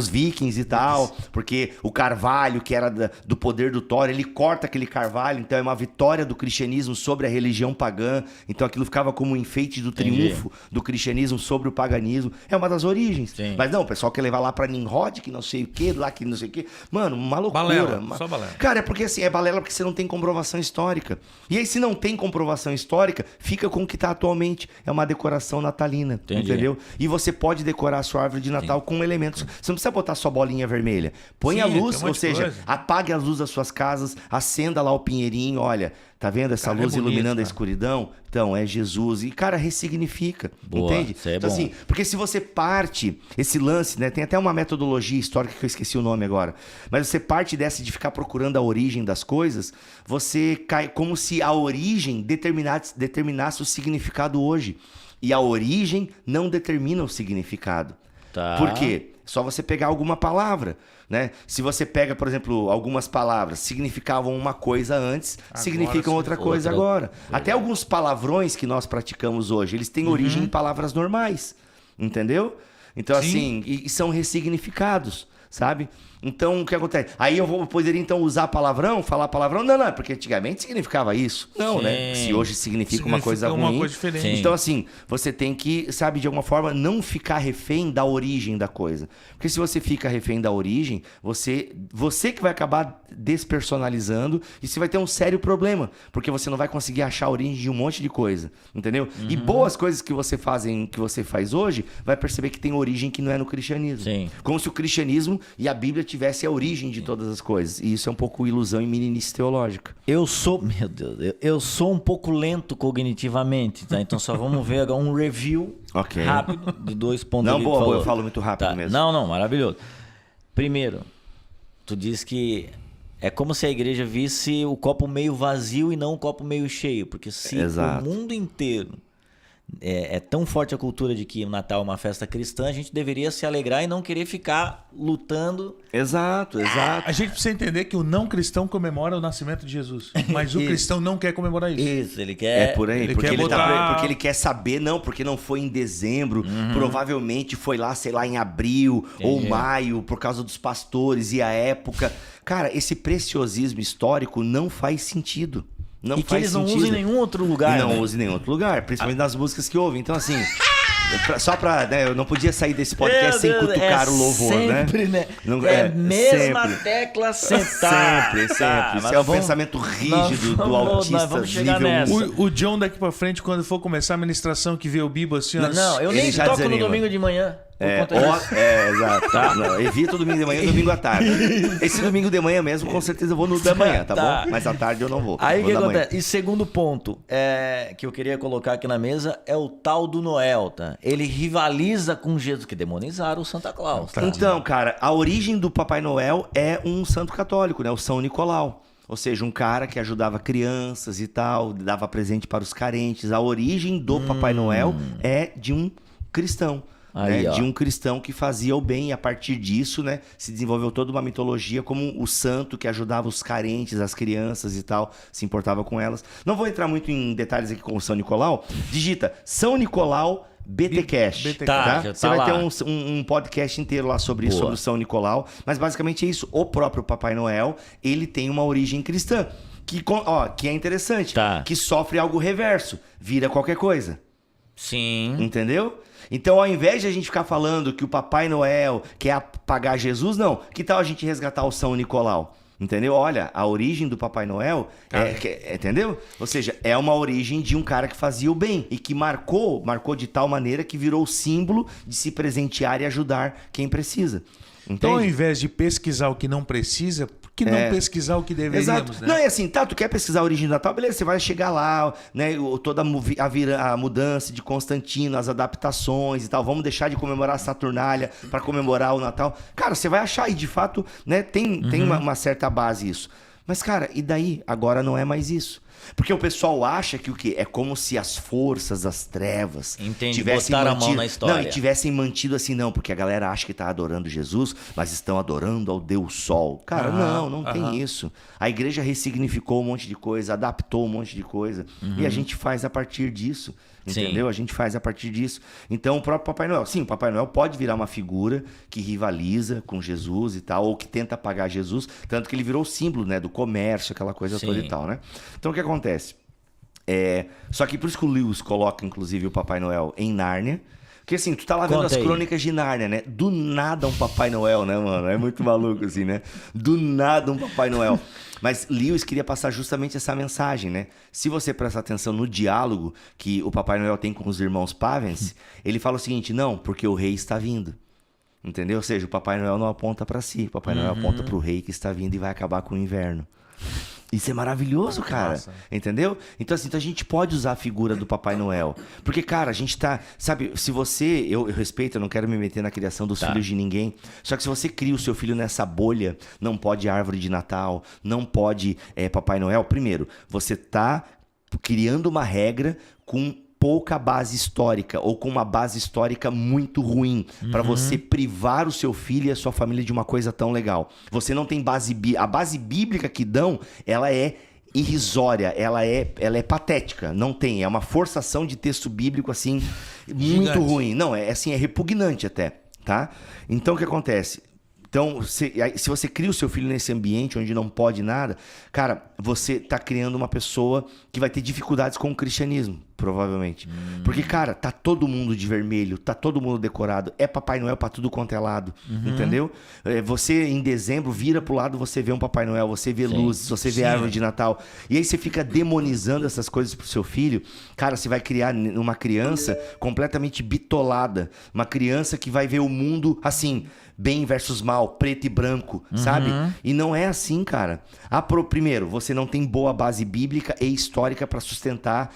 Speaker 1: vikings e tal, porque o carvalho, que era do poder do Thor, ele corta aquele carvalho, então é uma vitória do cristianismo sobre a religião pagã, então aquilo ficava como um enfeite do triunfo do cristianismo sobre o paganismo. É uma das origens. Sim. Mas não, o pessoal quer levar lá pra Nimrod, que não sei o que, lá que não sei o que. Mano, uma loucura.
Speaker 3: Balela, só balela.
Speaker 1: Cara, é porque assim, é balela porque você não tem comprovação histórica. E aí, se não tem comprovação histórica, fica com o que tá atualmente. É uma decoração natalina, entendeu? E você pode decorar a sua árvore de Natal com elementos. Você não precisa botar sua bolinha vermelha. Põe a luz, ou seja, apague a luz das suas casas, acenda lá o pinheirinho, olha... Tá vendo essa luz iluminando a escuridão? Então, é Jesus. E, cara, ressignifica. Entende? Então, assim, porque se você parte, esse lance, né? Tem até uma metodologia histórica que eu esqueci o nome agora. Mas você parte dessa de ficar procurando a origem das coisas, você cai como se a origem determinasse o significado hoje. E a origem não determina o significado.
Speaker 2: Tá.
Speaker 1: Por quê? Só você pegar alguma palavra, né? Se você pega, por exemplo, algumas palavras significavam uma coisa antes, agora significam outra coisa agora. Até alguns palavrões que nós praticamos hoje, eles têm origem em palavras normais, entendeu? Então, assim, e são ressignificados, sabe? Então, o que acontece? Aí eu poderia, então, usar palavrão, falar palavrão? Não, porque antigamente significava isso. Não, né? Se hoje significa uma coisa ruim.
Speaker 3: Uma coisa diferente.
Speaker 1: Então, assim, você tem que, sabe, de alguma forma, não ficar refém da origem da coisa. Porque se você fica refém da origem, você que vai acabar despersonalizando e você vai ter um sério problema. Porque você não vai conseguir achar a origem de um monte de coisa. Entendeu? E boas coisas que você faz hoje, vai perceber que tem origem que não é no cristianismo.
Speaker 2: Sim.
Speaker 1: Como se o cristianismo e a Bíblia tivesse a origem de todas as coisas. E isso é um pouco ilusão e meninice teológica.
Speaker 2: Eu sou um pouco lento cognitivamente, tá? Então só vamos ver agora um review rápido de 2 pontos.
Speaker 1: Não, boa, eu falo muito rápido mesmo.
Speaker 2: Não, maravilhoso. Primeiro, tu diz que é como se a igreja visse o copo meio vazio e não o copo meio cheio. Porque se o mundo inteiro é tão forte a cultura de que o Natal é uma festa cristã, a gente deveria se alegrar e não querer ficar lutando.
Speaker 1: Exato.
Speaker 3: A gente precisa entender que o não cristão comemora o nascimento de Jesus, mas o cristão não quer comemorar isso.
Speaker 2: Isso, ele quer...
Speaker 1: É por aí, porque ele quer saber, porque não foi em dezembro, provavelmente foi lá, sei lá, em abril ou maio, por causa dos pastores e a época. Cara, esse preciosismo histórico não faz sentido. Não
Speaker 2: e que eles não usam em nenhum outro lugar.
Speaker 1: E não usam em nenhum outro lugar, principalmente nas músicas que ouvem. Então, assim, só pra... Né, eu não podia sair desse podcast sem cutucar o louvor,
Speaker 2: sempre,
Speaker 1: né?
Speaker 2: Não, mesma sempre. Tecla sentar.
Speaker 1: Sempre. Tá, isso é um pensamento rígido do autista.
Speaker 2: Vamos chegar nessa.
Speaker 3: O John daqui pra frente, quando for começar a ministração, que vê o Bibo assim...
Speaker 2: Não, eu nem toco no domingo de manhã.
Speaker 1: Exato. Tá? Não, evita o domingo de manhã e domingo à tarde. Esse domingo de manhã mesmo, com certeza eu vou no da manhã, tá bom? Mas à tarde eu não vou.
Speaker 2: Aí o que acontece? E segundo ponto que eu queria colocar aqui na mesa é o tal do Noel, tá? Ele rivaliza com Jesus, que demonizaram o Santa Claus. Tá?
Speaker 1: Então, cara, a origem do Papai Noel é um santo católico, né? O São Nicolau. Ou seja, um cara que ajudava crianças e tal, dava presente para os carentes. A origem do Papai Noel é de um cristão.
Speaker 2: Aí,
Speaker 1: né, de um cristão que fazia o bem, e a partir disso, né, se desenvolveu toda uma mitologia como o santo que ajudava os carentes, as crianças e tal, se importava com elas. Não vou entrar muito em detalhes aqui com o São Nicolau. Digita São Nicolau BTcast, tá? Você vai ter um podcast inteiro lá sobre isso, sobre o São Nicolau. Mas basicamente é isso. O próprio Papai Noel, ele tem uma origem cristã, que é interessante, que sofre algo reverso, vira qualquer coisa.
Speaker 2: Sim.
Speaker 1: Entendeu? Então, ao invés de a gente ficar falando que o Papai Noel quer apagar Jesus, não. Que tal a gente resgatar o São Nicolau? Entendeu? Olha, a origem do Papai Noel, entendeu? Ou seja, é uma origem de um cara que fazia o bem e que marcou de tal maneira que virou símbolo de se presentear e ajudar quem precisa. Entende?
Speaker 3: Então, ao invés de pesquisar o que não precisa, por que não pesquisar o que deveríamos?
Speaker 1: Exato.
Speaker 3: Né?
Speaker 1: Não, é assim, tu quer pesquisar a origem do Natal, beleza, você vai chegar lá, né, toda a mudança de Constantino, as adaptações e tal, vamos deixar de comemorar a Saturnália para comemorar o Natal. Cara, você vai achar, e de fato, né, tem uma certa base isso. Mas, cara, e daí? Agora não é mais isso. Porque o pessoal acha que o quê? É como se as forças das trevas tivessem
Speaker 2: botar a mão na história.
Speaker 1: Não, e tivessem mantido assim, não, porque a galera acha que tá adorando Jesus, mas estão adorando ao Deus Sol. Cara, não tem isso. A igreja ressignificou um monte de coisa, adaptou um monte de coisa, e a gente faz a partir disso. Entendeu?
Speaker 2: Sim.
Speaker 1: A gente faz a partir disso. Então, o próprio Papai Noel. Sim, o Papai Noel pode virar uma figura que rivaliza com Jesus e tal, ou que tenta apagar Jesus, tanto que ele virou símbolo, né, do comércio, aquela coisa toda e tal, né? Então, o que acontece? Só que por isso que o Lewis coloca, inclusive, o Papai Noel em Nárnia. Porque assim, tu tá lá vendo as crônicas de Nárnia, né? Do nada um Papai Noel, né, mano? É muito maluco assim, né? Do nada um Papai Noel. Mas Lewis queria passar justamente essa mensagem, né? Se você prestar atenção no diálogo que o Papai Noel tem com os irmãos Pavens, ele fala o seguinte, não, porque o rei está vindo. Entendeu? Ou seja, o Papai Noel não aponta para si, o Papai Noel aponta para o rei que está vindo e vai acabar com o inverno. Isso é maravilhoso, cara. Nossa. Entendeu? Então, assim, a gente pode usar a figura do Papai Noel. Porque, cara, a gente tá... Sabe, se você... Eu respeito, eu não quero me meter na criação dos filhos de ninguém. Só que se você cria o seu filho nessa bolha, não pode árvore de Natal, não pode Papai Noel. Primeiro, você tá criando uma regra com pouca base histórica ou com uma base histórica muito ruim para você privar o seu filho e a sua família de uma coisa tão legal. Você não tem base... A base bíblica que dão, ela é irrisória, ela é patética, não tem. É uma forçação de texto bíblico, assim, muito ruim. Não, é assim, é repugnante até, tá? Então, o que acontece? Então, se você cria o seu filho nesse ambiente onde não pode nada, cara, você tá criando uma pessoa que vai ter dificuldades com o cristianismo, provavelmente. Porque, cara, tá todo mundo de vermelho, tá todo mundo decorado, é Papai Noel pra tudo quanto é lado, entendeu? Você, em dezembro, vira pro lado, você vê um Papai Noel, você vê luzes, você vê árvore de Natal. E aí você fica demonizando essas coisas pro seu filho. Cara, você vai criar uma criança completamente bitolada. Uma criança que vai ver o mundo assim... bem versus mal, preto e branco, sabe? E não é assim, cara. Primeiro, você não tem boa base bíblica e histórica para sustentar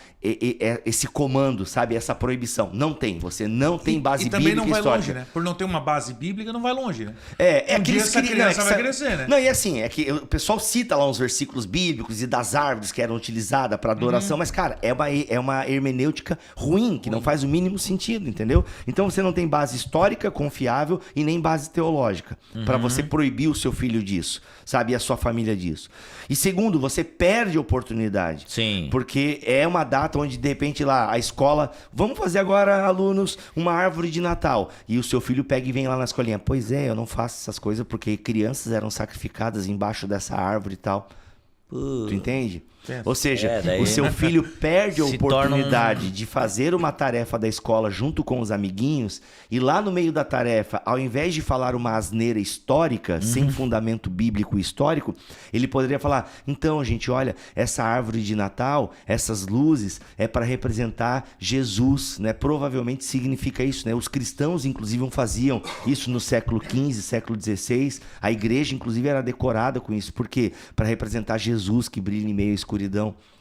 Speaker 1: esse comando, sabe? Essa proibição. Não tem. Você não tem base bíblica e histórica. E também não vai
Speaker 3: longe, né? Por não ter uma base bíblica, não vai longe, né?
Speaker 1: Essa
Speaker 3: criança vai crescer, né?
Speaker 1: Não, e assim, é que o pessoal cita lá uns versículos bíblicos e das árvores que eram utilizadas para adoração, mas, cara, é uma hermenêutica ruim, que não faz o mínimo sentido, entendeu? Então você não tem base histórica confiável e nem base teológica para você proibir o seu filho disso, sabe? E a sua família disso. E segundo, você perde a oportunidade.
Speaker 2: Sim.
Speaker 1: Porque é uma data onde, de repente, lá, a escola... Vamos fazer agora, alunos, uma árvore de Natal. E o seu filho pega e vem lá na escolinha. Pois é, eu não faço essas coisas porque crianças eram sacrificadas embaixo dessa árvore e tal. Tu entende? Ou seja, o seu filho perde a oportunidade de fazer uma tarefa da escola junto com os amiguinhos e lá no meio da tarefa, ao invés de falar uma asneira histórica, sem fundamento bíblico histórico, ele poderia falar, então, gente, olha, essa árvore de Natal, essas luzes, é para representar Jesus, né? Provavelmente significa isso, né? Os cristãos, inclusive, faziam isso no século XV, século XVI. A igreja, inclusive, era decorada com isso. Por quê? Para representar Jesus que brilha em meio à escuridão.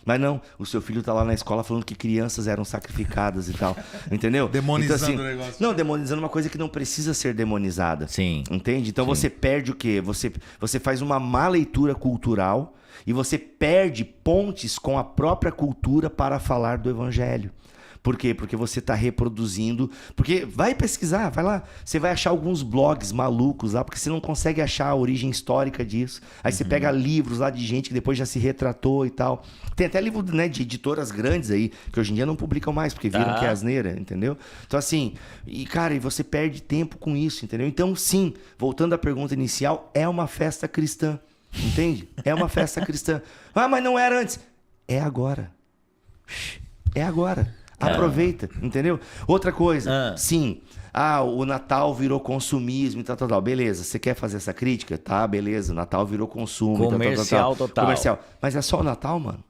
Speaker 1: Mas não, o seu filho tá lá na escola falando que crianças eram sacrificadas e tal, entendeu?
Speaker 3: Demonizando
Speaker 1: então, assim,
Speaker 3: o negócio.
Speaker 1: Não, demonizando uma coisa que não precisa ser demonizada.
Speaker 2: Sim.
Speaker 1: Entende? Então você perde o quê? Você faz uma má leitura cultural e você perde pontes com a própria cultura para falar do evangelho. Por quê? Porque você está reproduzindo... Porque vai pesquisar, vai lá. Você vai achar alguns blogs malucos lá, porque você não consegue achar a origem histórica disso. Aí você pega livros lá de gente que depois já se retratou e tal. Tem até livro, né, de editoras grandes aí, que hoje em dia não publicam mais, porque viram que é asneira, entendeu? Então assim, cara, e você perde tempo com isso, entendeu? Então sim, voltando à pergunta inicial, é uma festa cristã, entende? É uma festa cristã. Ah, mas não era antes. É agora. É agora. Aproveita, entendeu? Outra coisa, sim, o Natal virou consumismo e tal. Beleza, você quer fazer essa crítica? Tá, beleza, o Natal virou consumo.
Speaker 2: Comercial total.
Speaker 1: Comercial. Mas é só o Natal, mano?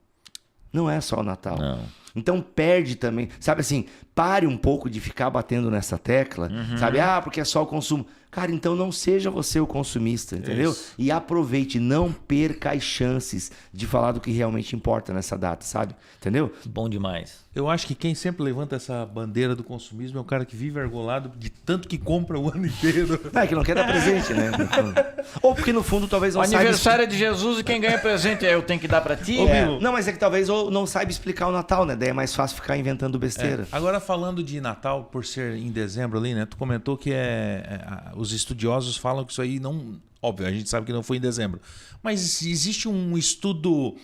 Speaker 1: Não é só o Natal.
Speaker 2: Não.
Speaker 1: Então perde também, sabe assim, pare um pouco de ficar batendo nessa tecla, sabe? Porque é só o consumo. Cara, então não seja você o consumista, entendeu? Isso. E aproveite, não perca as chances de falar do que realmente importa nessa data, sabe? Entendeu?
Speaker 2: Bom demais.
Speaker 3: Eu acho que quem sempre levanta essa bandeira do consumismo é o cara que vive argolado de tanto que compra o ano inteiro.
Speaker 1: É que não quer dar presente, né? Ou porque no fundo talvez não saiba...
Speaker 2: O aniversário é de Jesus e quem ganha presente eu tenho que dar pra ti?
Speaker 1: Não, mas é que talvez ou não saiba explicar o Natal, né? Daí é mais fácil ficar inventando besteira.
Speaker 3: Agora falando de Natal, por ser em dezembro ali, né? Tu comentou que os estudiosos falam que isso aí não... Óbvio, a gente sabe que não foi em dezembro. Mas existe um estudo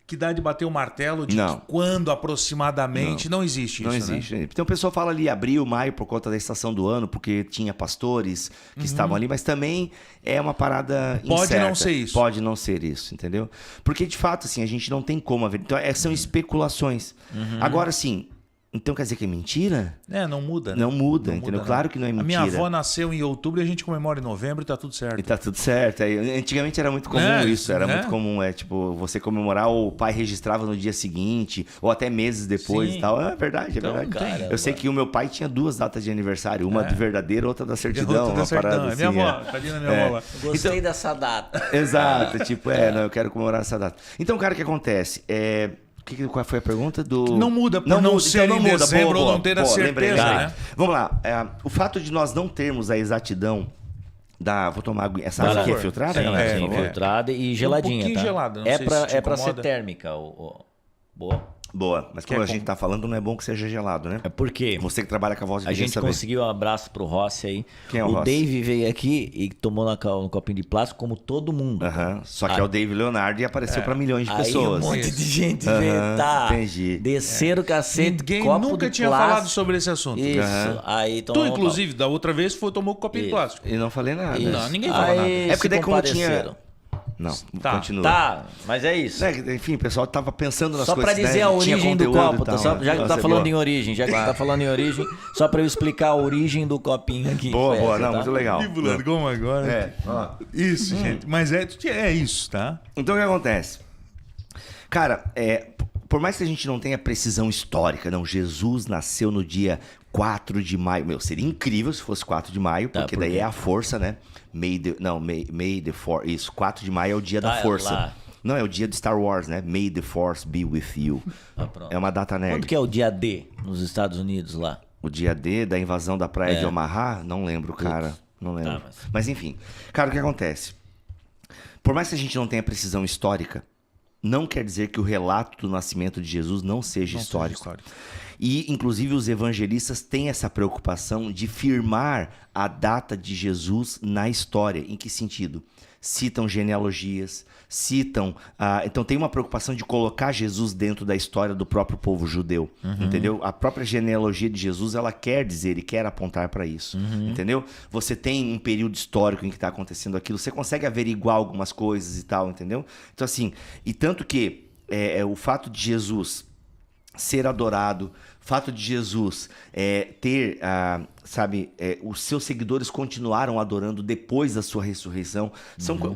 Speaker 3: que dá de bater o martelo de que quando aproximadamente... Não existe isso,
Speaker 1: não existe. Né? Então o pessoal fala ali abril, maio por conta da estação do ano, porque tinha pastores que estavam ali, mas também é uma parada incerta.
Speaker 3: Pode não ser isso.
Speaker 1: Pode não ser isso, entendeu? Porque de fato, assim, a gente não tem como haver... Então são especulações. Agora, assim... Então quer dizer que é mentira?
Speaker 3: Não muda.
Speaker 1: Né? Não muda, entendeu? Claro que não é mentira.
Speaker 3: A minha avó nasceu em outubro e a gente comemora em novembro e tá tudo certo.
Speaker 1: E tá tudo certo. Antigamente era muito comum isso. Era muito comum, tipo, você comemorar, ou o pai registrava no dia seguinte, ou até meses depois e tal. É verdade, é verdade. Cara, eu sei que o meu pai tinha 2 datas de aniversário. Uma de verdadeira, outra da certidão.
Speaker 3: Outra da certidão.
Speaker 1: Assim,
Speaker 3: minha avó, tadinha da minha avó lá.
Speaker 2: Gostei dessa data.
Speaker 1: Exato, tipo, não, eu quero comemorar essa data. Então, cara, o que acontece? Qual foi a pergunta?
Speaker 3: Não muda por não ser em dezembro ou não ter a certeza, né?
Speaker 1: Vamos lá. O fato de nós não termos a exatidão da... Vou tomar água. Essa água aqui é filtrada?
Speaker 2: Sim, filtrada e geladinha,
Speaker 3: um pouquinho
Speaker 2: tá?
Speaker 3: gelada. Não sei
Speaker 2: é pra ser térmica.
Speaker 1: Boa, mas como a gente tá falando, não é bom que seja gelado, né?
Speaker 2: É porque
Speaker 1: você que trabalha com a voz de
Speaker 2: a gente conseguiu um abraço pro Rossi aí.
Speaker 1: Quem é o Rossi?
Speaker 2: Dave veio aqui e tomou no copinho de plástico, como todo mundo.
Speaker 1: Só que é o Dave Leonardo e apareceu pra milhões de pessoas.
Speaker 2: Aí um monte de gente veio,
Speaker 1: entendi.
Speaker 2: Descer o cacete,
Speaker 3: ninguém
Speaker 2: copo
Speaker 3: nunca
Speaker 2: de
Speaker 3: tinha
Speaker 2: plástico.
Speaker 3: falado sobre esse assunto.
Speaker 2: Isso. Aí
Speaker 3: tu, inclusive, da outra vez tomou copinho de plástico.
Speaker 1: E não falei nada.
Speaker 3: Não, ninguém falou nada.
Speaker 1: É porque daí como tinha... Não, continua.
Speaker 2: Tá, mas é isso.
Speaker 1: Enfim, o pessoal tava pensando nas
Speaker 2: só
Speaker 1: coisas.
Speaker 2: Só pra dizer a origem do copo, já que tá falando em origem, só pra eu explicar a origem do copinho aqui.
Speaker 1: Boa, não, muito legal.
Speaker 3: Vivo largou agora. Isso, gente. Mas é isso, tá?
Speaker 1: Então o que acontece? Cara, por mais que a gente não tenha precisão histórica, Jesus nasceu no dia 4 de maio. Seria incrível se fosse 4 de maio, porque daí é a força, né? May the Force. Isso, 4 de maio é o dia da força. Lá. Não, é o dia de Star Wars, né? May the Force be with you. É uma data nerd.
Speaker 2: Quando que é o dia D nos Estados Unidos lá?
Speaker 1: O dia D da invasão da praia de Omaha? Não lembro, cara. Não lembro. Mas enfim. Cara, o que acontece? Por mais que a gente não tenha precisão histórica, não quer dizer que o relato do nascimento de Jesus não seja histórico. E, inclusive, os evangelistas têm essa preocupação de firmar a data de Jesus na história. Em que sentido? citam genealogias, citam... então tem uma preocupação de colocar Jesus dentro da história do próprio povo judeu, entendeu? A própria genealogia de Jesus, ela quer dizer e quer apontar para isso, entendeu? Você tem um período histórico em que está acontecendo aquilo, você consegue averiguar algumas coisas e tal, entendeu? Então assim, e tanto que o fato de Jesus ser adorado, o fato de Jesus ter, os seus seguidores continuaram adorando depois da sua ressurreição.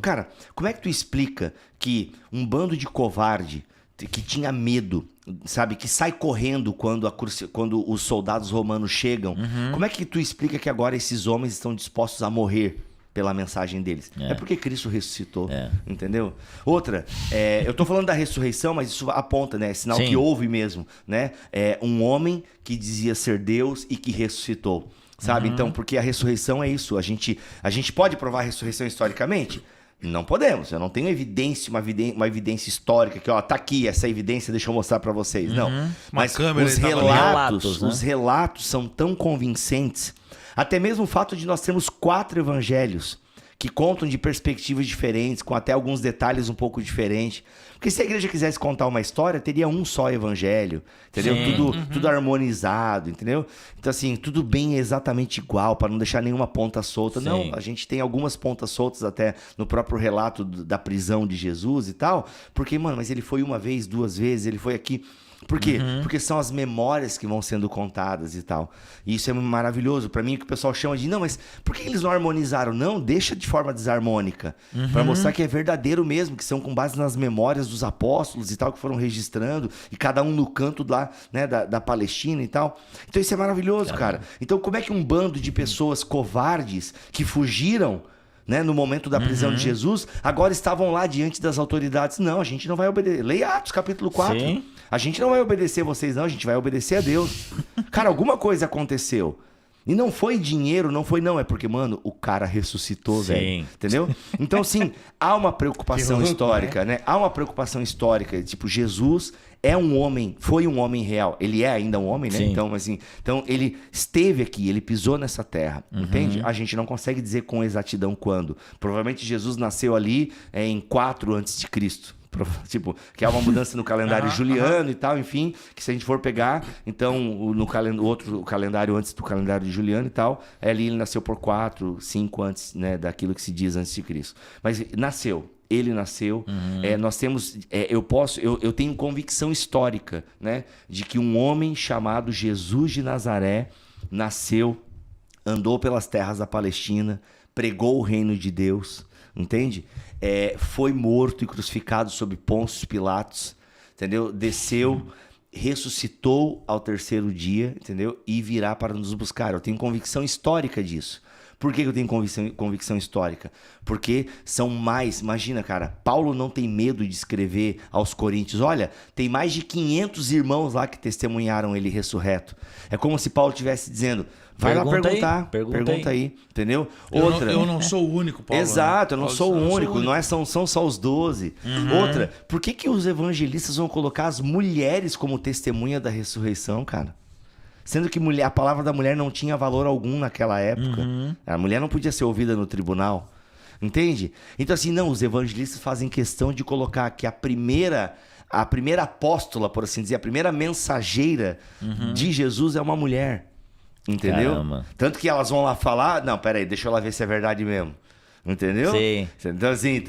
Speaker 1: Cara, como é que tu explica que um bando de covarde que tinha medo, sabe, que sai correndo quando os soldados romanos chegam, como é que tu explica que agora esses homens estão dispostos a morrer pela mensagem deles? É porque Cristo ressuscitou, entendeu? Outra, eu tô falando da ressurreição, mas isso aponta, né? É sinal que houve mesmo, né? Um homem que dizia ser Deus e que ressuscitou, sabe? Então, porque a ressurreição é isso. A gente pode provar a ressurreição historicamente? Não podemos. Eu não tenho evidência, uma evidência histórica que, ó, tá aqui essa evidência, deixa eu mostrar para vocês. Não. Mas os relatos são tão convincentes. Até mesmo o fato de nós termos 4 evangelhos que contam de perspectivas diferentes, com até alguns detalhes um pouco diferentes. Porque se a igreja quisesse contar uma história, teria um só evangelho, entendeu? Tudo harmonizado, entendeu? Então, assim, tudo bem exatamente igual, para não deixar nenhuma ponta solta. Sim. Não, a gente tem algumas pontas soltas até no próprio relato da prisão de Jesus e tal. Porque, mano, mas ele foi uma vez, 2 vezes, ele foi aqui... Por quê? Porque são as memórias que vão sendo contadas e tal. E isso é maravilhoso. Pra mim, o que o pessoal chama de... Não, mas por que eles não harmonizaram? Não, deixa de forma desarmônica. Pra mostrar que é verdadeiro mesmo, que são com base nas memórias dos apóstolos e tal, que foram registrando. E cada um no canto lá, né, da Palestina e tal. Então isso é maravilhoso, cara. Então como é que um bando de pessoas covardes que fugiram, né, no momento da prisão de Jesus, agora estavam lá diante das autoridades? Não, a gente não vai obedecer. Leia Atos capítulo 4. Sim. A gente não vai obedecer vocês, não. A gente vai obedecer a Deus. Cara, alguma coisa aconteceu. E não foi dinheiro, não. É porque, mano, o cara ressuscitou, velho. Entendeu? Então, sim, há uma preocupação histórica, né? Há uma preocupação histórica. Tipo, Jesus é um homem, foi um homem real. Ele é ainda um homem, né? Sim. Então, assim, ele esteve aqui, ele pisou nessa terra, entende? A gente não consegue dizer com exatidão quando. Provavelmente Jesus nasceu ali em 4 a.C., tipo, que é uma mudança no calendário juliano e tal, enfim, que se a gente for pegar, então, o calendário antes do calendário de Juliano e tal, ali ele nasceu por 4, 5 antes, né, daquilo que se diz antes de Cristo. Mas ele nasceu, nós temos, eu tenho convicção histórica, né, de que um homem chamado Jesus de Nazaré nasceu, andou pelas terras da Palestina, pregou o reino de Deus, entende? Foi morto e crucificado sob Pôncio Pilatos, entendeu? Desceu, ressuscitou ao 3º dia, entendeu? E virá para nos buscar. Eu tenho convicção histórica disso. Por que eu tenho convicção histórica? Porque são mais... Imagina, cara, Paulo não tem medo de escrever aos Coríntios. Olha, tem mais de 500 irmãos lá que testemunharam ele ressurreto. É como se Paulo estivesse dizendo... Vai lá perguntar, pergunta aí, entendeu?
Speaker 3: Eu não sou o único, Paulo.
Speaker 1: Exato, eu não sou o único, não são só os 12. Outra, por que os evangelistas vão colocar as mulheres como testemunha da ressurreição, cara? Sendo que a palavra da mulher não tinha valor algum naquela época. A mulher não podia ser ouvida no tribunal. Entende? Então assim, não, os evangelistas fazem questão de colocar que a primeira apóstola, por assim dizer, a primeira mensageira de Jesus é uma mulher. Entendeu? Caramba. Tanto que elas vão lá falar... Não, peraí, deixa eu lá ver se é verdade mesmo. Entendeu?
Speaker 2: Sim.
Speaker 1: Então, assim,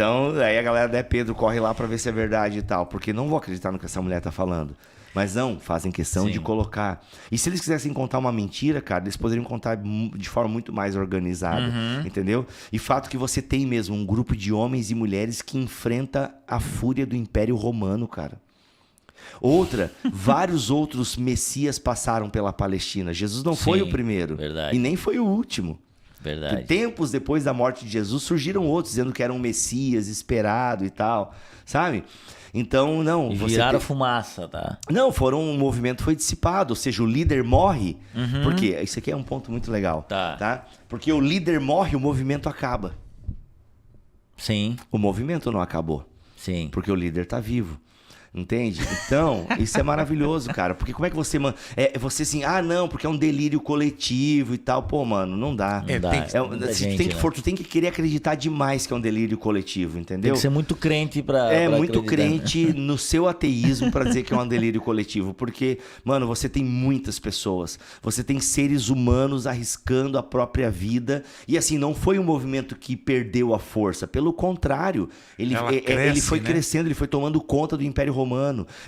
Speaker 1: aí a galera Pedro corre lá pra ver se é verdade e tal. Porque não vou acreditar no que essa mulher tá falando. Mas não, fazem questão de colocar. E se eles quisessem contar uma mentira, cara, eles poderiam contar de forma muito mais organizada. Entendeu? E fato que você tem mesmo um grupo de homens e mulheres que enfrenta a fúria do Império Romano, cara. Outra, vários outros messias passaram pela Palestina. Jesus não foi o primeiro.
Speaker 2: Verdade.
Speaker 1: E nem foi o último.
Speaker 2: Verdade.
Speaker 1: Tempos depois da morte de Jesus, surgiram outros dizendo que era um messias esperado e tal, sabe? Então, não...
Speaker 2: E viraram fumaça, tá?
Speaker 1: Não, o movimento foi dissipado, ou seja, o líder morre. Porque isso aqui é um ponto muito legal. Tá? Porque o líder morre, o movimento acaba.
Speaker 2: Sim.
Speaker 1: O movimento não acabou.
Speaker 2: Sim.
Speaker 1: Porque o líder tá vivo. Entende? Então, isso é maravilhoso, cara. Porque como é que você... você assim, não, porque é um delírio coletivo e tal. Pô, mano, não dá. Tu tem que querer acreditar demais que é um delírio coletivo, entendeu?
Speaker 2: Tem que ser muito crente pra
Speaker 1: muito
Speaker 2: acreditar,
Speaker 1: crente no seu ateísmo pra dizer que é um delírio coletivo. Porque, mano, você tem muitas pessoas. Você tem seres humanos arriscando a própria vida. E assim, não foi um movimento que perdeu a força. Pelo contrário, ele foi crescendo, ele foi tomando conta do Império Romano.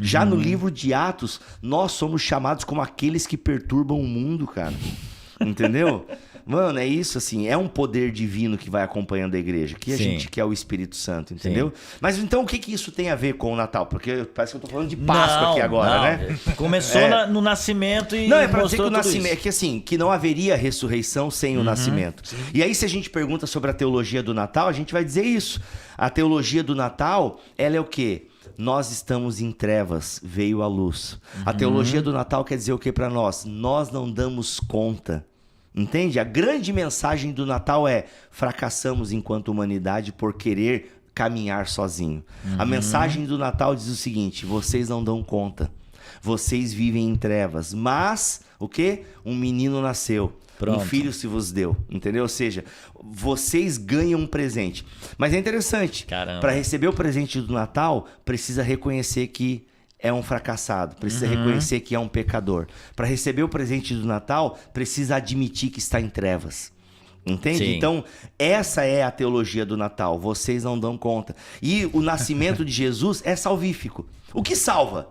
Speaker 1: Já no livro de Atos, nós somos chamados como aqueles que perturbam o mundo, cara. Entendeu? Mano, é isso, assim, é um poder divino que vai acompanhando a igreja, que a gente quer o Espírito Santo, entendeu? Sim. Mas então o que isso tem a ver com o Natal? Porque parece que eu tô falando de Páscoa aqui agora, né?
Speaker 2: Começou no nascimento e
Speaker 1: não, é pra dizer que o nascimento, é que assim, que não haveria ressurreição sem o nascimento. Sim. E aí se a gente pergunta sobre a teologia do Natal, a gente vai dizer isso. A teologia do Natal, ela é o quê? Nós estamos em trevas, veio a luz. A teologia do Natal quer dizer o que para nós? Nós não damos conta. Entende? A grande mensagem do Natal é: fracassamos enquanto humanidade por querer caminhar sozinho. A mensagem do Natal diz o seguinte: vocês não dão conta. Vocês vivem em trevas. Mas, o quê? Um menino nasceu. Pronto. Um filho se vos deu, entendeu? Ou seja, vocês ganham um presente. Mas é interessante, para receber o presente do Natal, precisa reconhecer que é um fracassado, precisa reconhecer que é um pecador. Para receber o presente do Natal, precisa admitir que está em trevas. Entende? Sim. Então, essa é a teologia do Natal. Vocês não dão conta. E o nascimento de Jesus é salvífico. O que salva?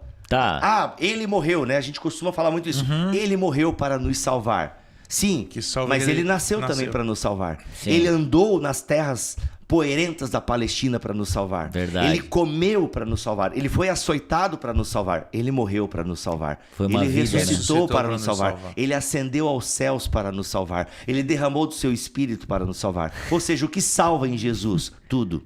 Speaker 1: Ele morreu, né? A gente costuma falar muito isso. Ele morreu para nos salvar. Sim, mas ele nasceu também para nos salvar. Sim. Ele andou nas terras poerentas da Palestina para nos salvar.
Speaker 2: Verdade.
Speaker 1: Ele comeu para nos salvar. Ele foi açoitado para nos salvar. Ele morreu para nos salvar. Ele ressuscitou para nos salvar. Ele ascendeu aos céus para nos salvar. Ele derramou do seu espírito para nos salvar. Ou seja, o que salva em Jesus? Tudo.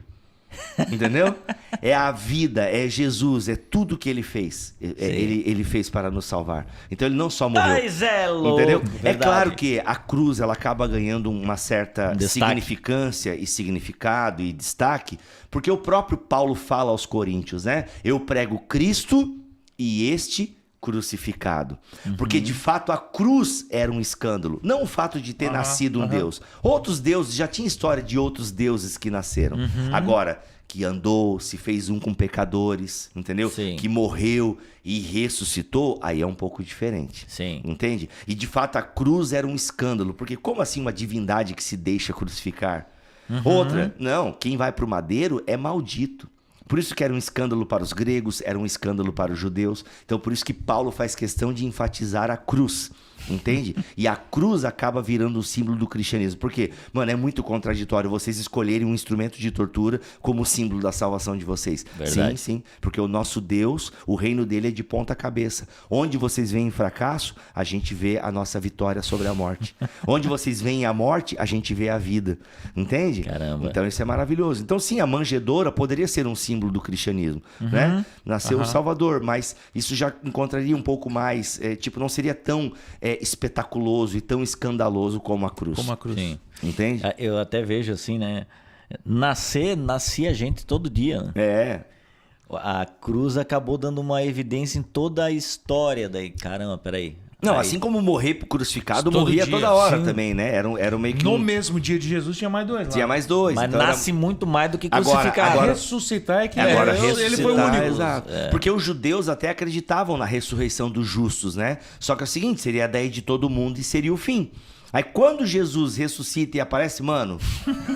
Speaker 1: Entendeu? É a vida, é Jesus, é tudo que ele fez. Ele fez para nos salvar. Então ele não só morreu.
Speaker 2: Mas é louco,
Speaker 1: entendeu?
Speaker 2: verdade.
Speaker 1: É claro que a cruz ela acaba ganhando uma certa significância e significado e destaque, porque o próprio Paulo fala aos Coríntios, né? Eu prego Cristo e este crucificado. Porque de fato a cruz era um escândalo, não o fato de ter nascido um Deus. Outros deuses, já tinha história de outros deuses que nasceram. Agora, que andou, se fez um com pecadores, entendeu?
Speaker 2: Sim.
Speaker 1: Que morreu e ressuscitou, aí é um pouco diferente.
Speaker 2: Sim.
Speaker 1: Entende? E de fato a cruz era um escândalo, porque como assim uma divindade que se deixa crucificar? Outra, não, quem vai para o madeiro é maldito. Por isso que era um escândalo para os gregos, era um escândalo para os judeus. Então por isso que Paulo faz questão de enfatizar a cruz, entende? E a cruz acaba virando o símbolo do cristianismo. Por quê? Mano, é muito contraditório vocês escolherem um instrumento de tortura como símbolo da salvação de vocês.
Speaker 2: Verdade.
Speaker 1: Sim. Porque o nosso Deus, o reino dele é de ponta cabeça. Onde vocês veem fracasso, a gente vê a nossa vitória sobre a morte. Onde vocês veem a morte, a gente vê a vida. Entende?
Speaker 2: Caramba.
Speaker 1: Então isso é maravilhoso. Então sim, a manjedoura poderia ser um símbolo do cristianismo, né? Nasceu o Salvador, mas isso já encontraria um pouco mais, não seria tão espetaculoso e tão escandaloso como a cruz.
Speaker 3: Como a cruz.
Speaker 2: Sim.
Speaker 1: Entende?
Speaker 2: Eu até vejo assim, né? Nascia gente todo dia, né?
Speaker 1: É.
Speaker 2: A cruz acabou dando uma evidência em toda a história daí. Caramba, peraí.
Speaker 1: Não, assim como morrer crucificado, morria toda hora também, né? Era meio que
Speaker 3: no mesmo dia de Jesus tinha mais dois lá.
Speaker 1: Tinha mais dois.
Speaker 2: Mas então nasce muito mais do que crucificar.
Speaker 3: Agora ressuscitar é que
Speaker 1: ele
Speaker 3: foi o único.
Speaker 1: Exato. Porque os judeus até acreditavam na ressurreição dos justos, né? Só que é o seguinte, seria a ideia de todo mundo e seria o fim. Aí quando Jesus ressuscita e aparece, mano,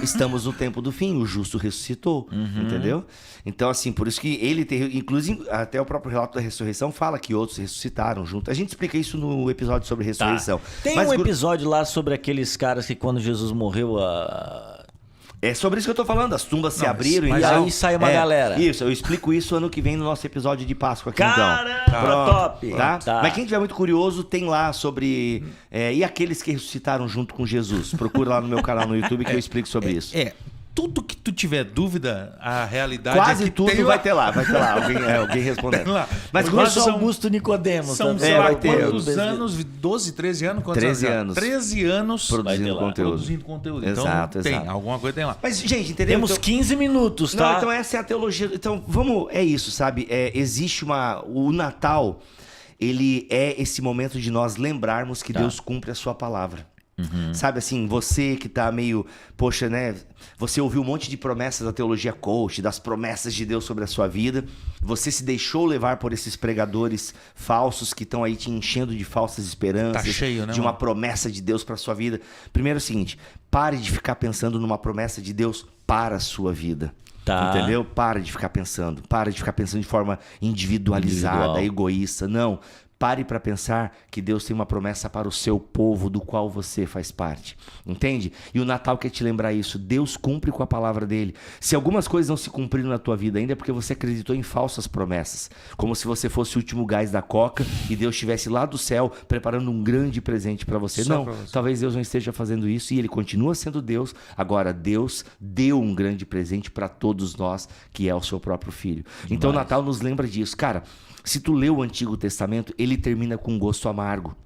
Speaker 1: estamos no tempo do fim, o justo ressuscitou, entendeu? Então assim, por isso que ele tem, inclusive até o próprio relato da ressurreição fala que outros ressuscitaram junto. A gente explica isso no episódio sobre ressurreição.
Speaker 2: Tem um episódio lá sobre aqueles caras que quando Jesus morreu,
Speaker 1: é sobre isso que eu tô falando, as tumbas se abriram
Speaker 2: e aí sai uma galera.
Speaker 1: Isso, eu explico isso ano que vem no nosso episódio de Páscoa aqui.
Speaker 2: Caramba,
Speaker 1: então.
Speaker 2: Top!
Speaker 1: Tá? Mas quem tiver muito curioso, tem lá sobre... e aqueles que ressuscitaram junto com Jesus. Procura lá no meu canal no YouTube que eu explico sobre isso.
Speaker 3: tudo que tu tiver dúvida, a realidade
Speaker 1: Quase
Speaker 3: é que
Speaker 1: tudo vai ter lá. alguém respondendo.
Speaker 3: lá.
Speaker 2: Mas conheço Augusto Nicodemos.
Speaker 3: São
Speaker 1: vai ter.
Speaker 3: quantos anos? 12, 13 anos? Quantos
Speaker 1: 13
Speaker 3: anos?
Speaker 1: anos.
Speaker 3: 13 anos
Speaker 1: Produzindo conteúdo.
Speaker 3: Produzindo conteúdo.
Speaker 1: Exato,
Speaker 3: então,
Speaker 1: exato.
Speaker 3: alguma coisa tem lá.
Speaker 1: Mas, gente, entendeu?
Speaker 2: Temos 15 minutos, tá?
Speaker 1: Não, então essa é a teologia. Então, é isso, sabe? Existe o Natal, ele é esse momento de nós lembrarmos que Deus cumpre a sua palavra. Sabe assim, você que tá meio, poxa, né? Você ouviu um monte de promessas da teologia coach, das promessas de Deus sobre a sua vida. Você se deixou levar por esses pregadores falsos que estão aí te enchendo de falsas esperanças,
Speaker 3: tá cheio, né,
Speaker 1: de uma promessa de Deus para sua vida. Primeiro é o seguinte, pare de ficar pensando numa promessa de Deus para a sua vida.
Speaker 2: Tá.
Speaker 1: Entendeu? Para de ficar pensando de forma individualizada, egoísta. Não. Pare para pensar que Deus tem uma promessa para o seu povo, do qual você faz parte. Entende? E o Natal quer te lembrar isso. Deus cumpre com a palavra dele. Se algumas coisas não se cumpriram na tua vida ainda, é porque você acreditou em falsas promessas. Como se você fosse o último gás da coca e Deus estivesse lá do céu preparando um grande presente para você. Não, talvez Deus não esteja fazendo isso e ele continua sendo Deus. Agora, Deus deu um grande presente para todos nós, que é o seu próprio Filho. Então, o Natal nos lembra disso. Cara, se tu lê o Antigo Testamento, ele termina com um gosto amargo.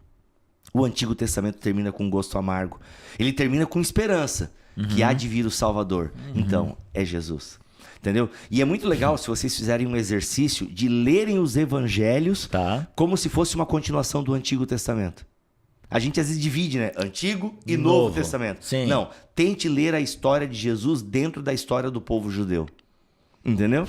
Speaker 1: O Antigo Testamento termina com um gosto amargo. Ele termina com esperança, que há de vir o Salvador. Então, é Jesus. Entendeu? E é muito legal se vocês fizerem um exercício de lerem os evangelhos como se fosse uma continuação do Antigo Testamento. A gente às vezes divide, né? Antigo e Novo Testamento.
Speaker 2: Sim.
Speaker 1: Não, tente ler a história de Jesus dentro da história do povo judeu. Entendeu?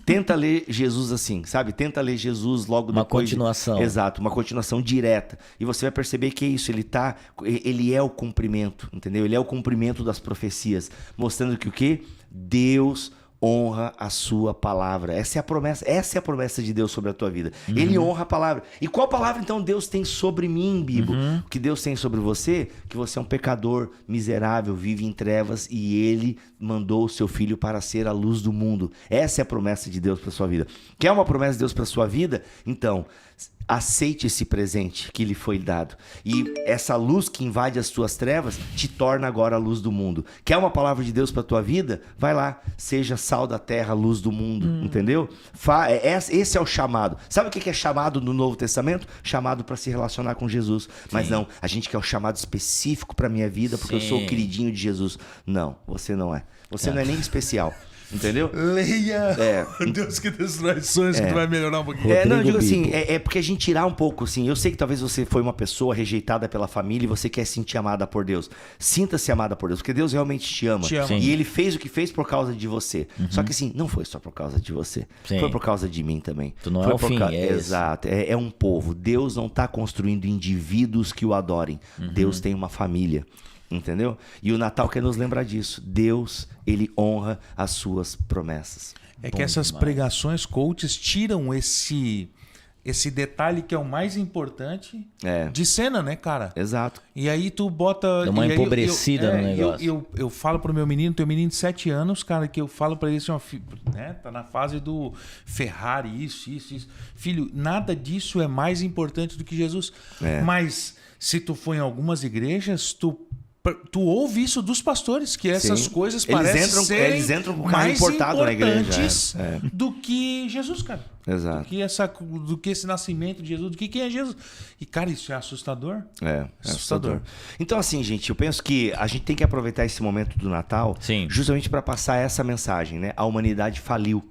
Speaker 1: Tenta ler Jesus assim, sabe? Tenta ler Jesus logo depois.
Speaker 2: Uma continuação.
Speaker 1: Exato, uma continuação direta. E você vai perceber que é isso, ele é o cumprimento, entendeu? Ele é o cumprimento das profecias, mostrando que o quê? Deus honra a sua palavra. Essa é a promessa de Deus sobre a tua vida. Ele honra a palavra. E qual palavra então Deus tem sobre mim, Bibo? O que Deus tem sobre você? Que você é um pecador miserável, vive em trevas e ele mandou o seu filho para ser a luz do mundo. Essa é a promessa de Deus para sua vida. Quer uma promessa de Deus para sua vida? Então, aceite esse presente que lhe foi dado. E essa luz que invade as tuas trevas te torna agora a luz do mundo. Quer uma palavra de Deus para tua vida? Vai lá, seja sal da terra, luz do mundo, entendeu? Esse é o chamado. Sabe o que é chamado no Novo Testamento? Chamado para se relacionar com Jesus. Mas não, a gente quer o chamado específico para minha vida porque eu sou o queridinho de Jesus. Não, você não é. Você não é nem especial. Entendeu?
Speaker 3: Leia! Deus que destrói sonhos que tu vai melhorar um pouquinho.
Speaker 1: Não, eu digo assim, é porque a gente tirar um pouco, assim, eu sei que talvez você foi uma pessoa rejeitada pela família e você quer se sentir amada por Deus. Sinta-se amada por Deus, porque Deus realmente te ama. E ele fez o que fez por causa de você. Só que assim, não foi só por causa de você. Foi por causa de mim também.
Speaker 2: Tu não
Speaker 1: foi
Speaker 2: é o fim,
Speaker 1: Exato, é um povo. Deus não está construindo indivíduos que o adorem. Deus tem uma família. Entendeu? E o Natal quer nos lembrar disso. Deus, ele honra as suas promessas.
Speaker 3: Que essas pregações coaches tiram esse detalhe que é o mais importante de cena, né, cara?
Speaker 1: Exato.
Speaker 3: E aí tu bota...
Speaker 2: Dá uma empobrecida no negócio.
Speaker 3: Eu falo pro meu menino, teu menino de 7 anos, cara, que eu falo pra ele assim, né, tá na fase do Ferrari, isso. Filho, nada disso é mais importante do que Jesus. Mas se tu for em algumas igrejas, tu ouve isso dos pastores, que essas coisas parecem serem
Speaker 1: eles entram com o carro importado na igreja.
Speaker 3: Do que Jesus, cara.
Speaker 1: Exato.
Speaker 3: Do que esse nascimento de Jesus, do que quem é Jesus. E, cara, isso é assustador.
Speaker 1: É assustador. Então, assim, gente, eu penso que a gente tem que aproveitar esse momento do Natal justamente para passar essa mensagem, né? A humanidade faliu,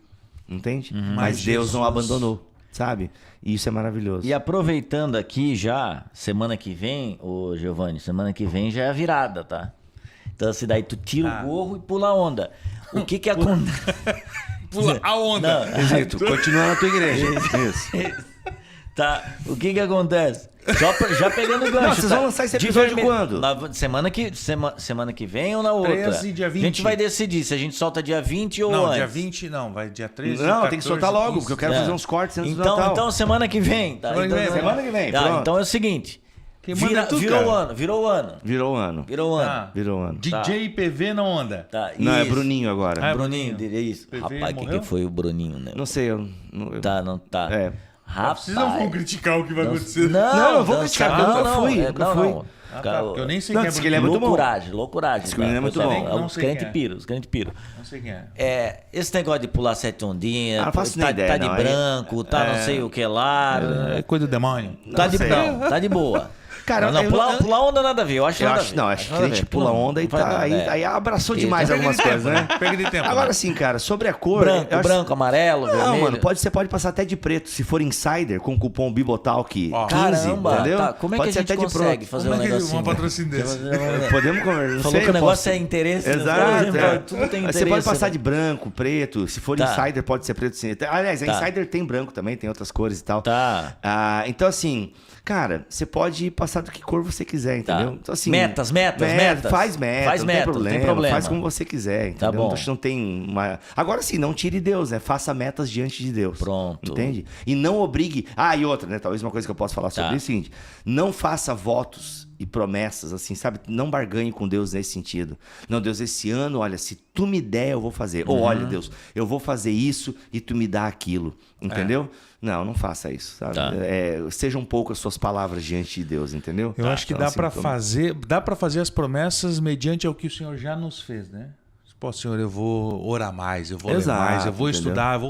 Speaker 1: entende? Mas Deus não abandonou. Sabe? E isso é maravilhoso.
Speaker 2: E aproveitando aqui já, semana que vem, ô Giovanni, semana que vem já é a virada, tá? Então assim, daí tu tira o gorro e pula a onda. O que acontece?
Speaker 3: Pula a onda.
Speaker 1: Não, tu continua na tua igreja. Isso.
Speaker 2: Tá, o que acontece? Já pegando o gancho.
Speaker 1: Não, vocês vão lançar esse episódio quando?
Speaker 2: Semana que vem ou na outra?
Speaker 3: 13, dia 20.
Speaker 2: A gente vai decidir se a gente solta dia 20 ou antes.
Speaker 3: Não, dia 20 não, vai dia 13.
Speaker 1: Não, tem que soltar logo, porque eu quero fazer uns cortes antes do Natal.
Speaker 2: Então semana que vem. Tá?
Speaker 1: Semana que vem.
Speaker 2: Tá, então é o seguinte. Virou o ano.
Speaker 3: DJ PV na onda.
Speaker 2: Tá,
Speaker 1: não, é Bruninho agora.
Speaker 2: Bruninho, é isso. Rapaz, o que foi o Bruninho, né?
Speaker 1: Não sei,
Speaker 2: não tá.
Speaker 3: Rapaz. Vocês não vão criticar o que vai acontecer.
Speaker 1: Não, eu vou criticar, porque eu nunca fui.
Speaker 3: Porque eu nem sei quem é.
Speaker 1: Ele é muito bom.
Speaker 2: Loucuragem.
Speaker 1: Esse menino é muito bom.
Speaker 2: É os crentes piros.
Speaker 3: Não sei quem é.
Speaker 2: Esse negócio de pular 7 ondinhas,
Speaker 1: não faço
Speaker 2: tá,
Speaker 1: ideia,
Speaker 2: tá de
Speaker 1: não.
Speaker 2: branco, tá não sei o que lá.
Speaker 3: É coisa do demônio.
Speaker 2: Tá de boa.
Speaker 1: Cara,
Speaker 2: não, pular onda nada a ver, eu acho nada a ver.
Speaker 1: Não, acho que crente pula onda e tá, aí abraçou demais algumas coisas, né?
Speaker 3: Perda de tempo.
Speaker 1: Agora sim, cara, sobre a cor...
Speaker 2: Branco, amarelo, vermelho.
Speaker 1: Não, mano, você pode passar até de preto, se for insider, com o cupom Bibotalk 15,
Speaker 2: caramba,
Speaker 1: entendeu?
Speaker 2: tá. Como é que
Speaker 1: pode
Speaker 2: a gente consegue fazer um negocinho?
Speaker 3: Uma patrocínio desse.
Speaker 1: Podemos conversar.
Speaker 2: Falou que o negócio é interesse.
Speaker 1: Exato.
Speaker 2: Tudo tem interesse.
Speaker 1: Você pode passar de branco, preto, se for insider pode ser preto sim. Aliás, a insider tem branco também, tem outras cores e tal. Então assim... Cara, você pode passar do que cor você quiser, entendeu? Então, assim,
Speaker 2: metas.
Speaker 1: Faz meta, não tem problema. Faz como você quiser, entendeu?
Speaker 2: Tá bom.
Speaker 1: Não tem uma... Agora sim, não tire Deus, né? Faça metas diante de Deus.
Speaker 2: Pronto.
Speaker 1: Entende? E não obrigue... E outra, né? Talvez uma coisa que eu possa falar sobre isso é o seguinte. Não faça votos e promessas, assim, sabe? Não barganhe com Deus nesse sentido. Não, Deus, esse ano, olha, se tu me der, eu vou fazer. Ou, olha, Deus, eu vou fazer isso e tu me dá aquilo. Entendeu? Não faça isso, sabe? Sejam poucas suas palavras diante de Deus, entendeu?
Speaker 3: Eu acho que dá para fazer as promessas mediante ao que o Senhor já nos fez, né? Pô, Senhor, eu vou orar mais, eu vou ler mais, eu vou estudar,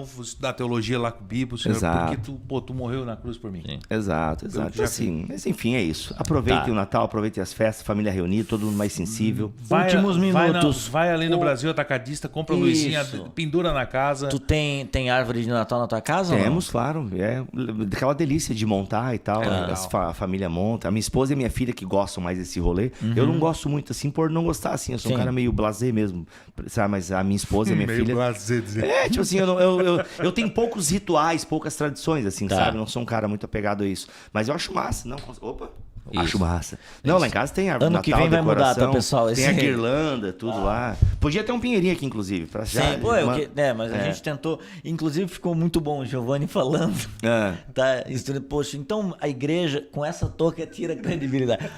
Speaker 3: teologia lá com o Bíblia, Senhor, porque tu morreu na cruz por mim.
Speaker 1: Sim. Exato. Então, assim, mas enfim, é isso. Aproveitem o Natal, aproveitem as festas, família reunida, todo mundo mais sensível.
Speaker 2: Últimos minutos.
Speaker 3: Vai ali no Brasil Atacadista, compra luzinha, pendura na casa.
Speaker 2: Tu tem árvore de Natal na tua casa?
Speaker 1: Temos, claro. É aquela delícia de montar e tal. A família monta. A minha esposa e a minha filha que gostam mais desse rolê. Eu não gosto muito, assim, por não gostar, assim. Eu sou um cara meio blasé mesmo. Sabe, mas a minha esposa e a minha filha... tipo assim, eu tenho poucos rituais, poucas tradições, assim, sabe? Não sou um cara muito apegado a isso. Mas eu acho massa. Acho massa. Não, lá em casa tem árvore de Natal,
Speaker 2: que vem vai mudar, tá, pessoal?
Speaker 1: Tem a guirlanda, tudo lá. Podia ter um pinheirinho aqui, inclusive. Pra
Speaker 2: Sim, mas a gente tentou. Inclusive ficou muito bom o Giovanni falando. Tá, poxa, então a igreja com essa touca tira a credibilidade.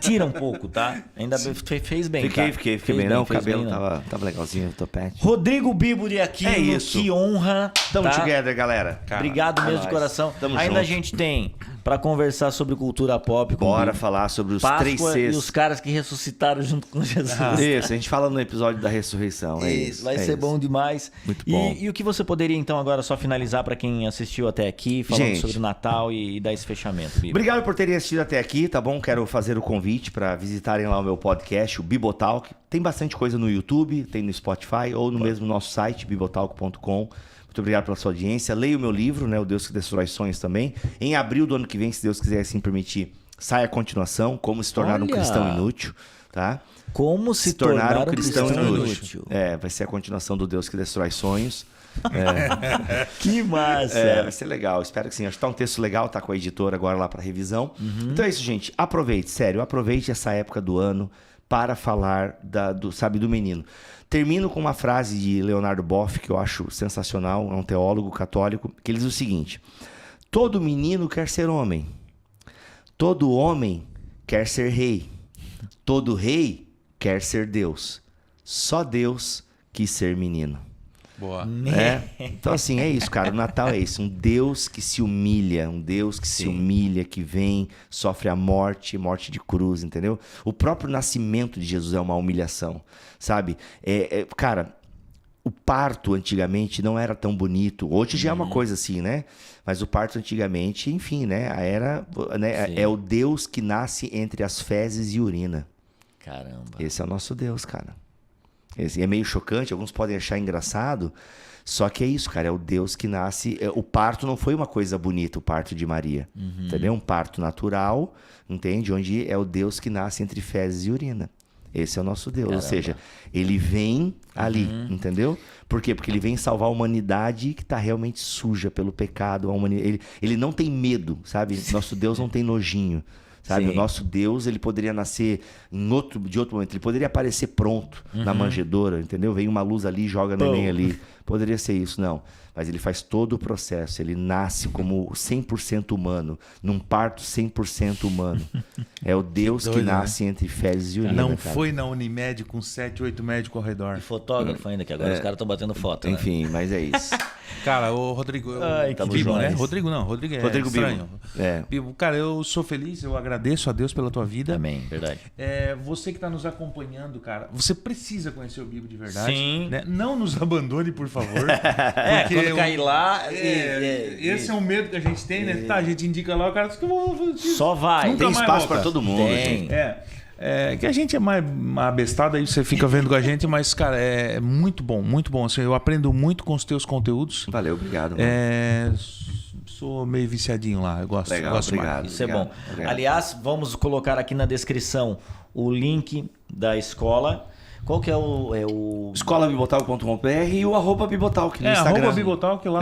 Speaker 2: Tira um pouco, tá? Ainda fez bem.
Speaker 1: Fiquei bem. Não, o cabelo tava legalzinho, o topete.
Speaker 2: Rodrigo Bíboli aqui.
Speaker 1: É isso.
Speaker 2: Que honra.
Speaker 1: Tamo together, galera.
Speaker 2: Obrigado mesmo de coração. Ainda a gente tem pra conversar sobre cultura pop.
Speaker 1: Bora falar sobre os 3 Cs.
Speaker 2: E os caras que ressuscitaram junto com Jesus.
Speaker 1: Isso, a gente fala no episódio da ressurreição.
Speaker 2: Vai ser bom demais.
Speaker 1: Muito bom.
Speaker 2: E o que você poderia, então, agora só finalizar para quem assistiu até aqui, falando sobre o Natal e dar esse fechamento, Bibo?
Speaker 1: Obrigado por terem assistido até aqui, tá bom? Quero fazer o convite para visitarem lá o meu podcast, o Bibotalk. Tem bastante coisa no YouTube, tem no Spotify ou no mesmo nosso site, bibotalk.com. Muito obrigado pela sua audiência. Leia o meu livro, né? O Deus que Destrói Sonhos também. Em abril do ano que vem, se Deus quiser assim permitir, sai a continuação, Como se tornar um cristão inútil, tá?
Speaker 2: Como se tornar um cristão inútil.
Speaker 1: Vai ser a continuação do Deus que Destrói Sonhos.
Speaker 2: Que massa!
Speaker 1: Vai ser legal, espero que sim. Acho que tá um texto legal, tá com a editora agora lá para revisão. Então é isso, gente. Aproveite essa época do ano para falar do menino. Termino com uma frase de Leonardo Boff, que eu acho sensacional, é um teólogo católico, que ele diz o seguinte: todo menino quer ser homem, todo homem quer ser rei, todo rei quer ser Deus, só Deus quis ser menino.
Speaker 3: Boa.
Speaker 1: Então assim, é isso, cara, o Natal é isso, um Deus que se humilha, que vem, sofre a morte de cruz, entendeu? O próprio nascimento de Jesus é uma humilhação, sabe? Cara, o parto antigamente não era tão bonito, hoje já é uma coisa assim, né? Mas o parto antigamente, enfim, né? É o Deus que nasce entre as fezes e urina.
Speaker 2: Caramba.
Speaker 1: Esse é o nosso Deus, cara. É meio chocante, alguns podem achar engraçado, só que é isso, cara, é o Deus que nasce. O parto não foi uma coisa bonita, o parto de Maria, entendeu? Um parto natural, entende? Onde é o Deus que nasce entre fezes e urina. Esse é o nosso Deus. Caramba. Ou seja, ele vem ali, entendeu? Por quê? Porque ele vem salvar a humanidade que está realmente suja pelo pecado. Ele não tem medo, sabe? Nosso Deus não tem nojinho. Sabe? O nosso Deus, ele poderia nascer de outro momento. Ele poderia aparecer pronto na manjedoura, entendeu? Vem uma luz ali, joga neném ali. Poderia ser isso, não. Mas ele faz todo o processo. Ele nasce como 100% humano, num parto 100% humano. É o Deus que nasce entre fezes e urina.
Speaker 3: Não foi na Unimed com 7, 8 médicos ao redor.
Speaker 2: E fotógrafo ainda, que agora os caras estão batendo foto.
Speaker 1: Enfim, mas é isso.
Speaker 3: Cara, o Rodrigo...
Speaker 2: Ai, que
Speaker 3: Bibo, né?
Speaker 2: demais.
Speaker 3: Rodrigo não, Rodrigo é
Speaker 1: Rodrigo
Speaker 3: estranho.
Speaker 1: Bibo.
Speaker 3: Bibo, cara, eu sou feliz, eu agradeço a Deus pela tua vida.
Speaker 2: Amém, verdade.
Speaker 3: Você que está nos acompanhando, cara, você precisa conhecer o Bibo de verdade.
Speaker 2: Sim.
Speaker 3: Né? Não nos abandone, por favor.
Speaker 2: Quando cair lá...
Speaker 3: Esse é o medo que a gente tem, né? Tá, a gente indica lá, o cara diz que eu vou...
Speaker 2: Só vai.
Speaker 3: Nunca
Speaker 1: Tem
Speaker 3: mais
Speaker 1: espaço
Speaker 3: volta.
Speaker 1: pra todo mundo,
Speaker 2: Tem.
Speaker 1: gente.
Speaker 3: Que a gente é mais abestado, aí você fica vendo com a gente, mas, cara, é muito bom, muito bom. Assim, eu aprendo muito com os teus conteúdos.
Speaker 1: Valeu, obrigado. Mano.
Speaker 3: Sou meio viciadinho lá, eu gosto.
Speaker 1: Legal,
Speaker 3: gosto
Speaker 1: obrigado.
Speaker 2: Isso é
Speaker 1: obrigado,
Speaker 2: bom.
Speaker 1: obrigado.
Speaker 2: Aliás, vamos colocar aqui na descrição o link da escola. Qual que é o...
Speaker 1: escolabibotalk.com.br e o @bibotalk no Instagram.
Speaker 3: @bibotalk, lá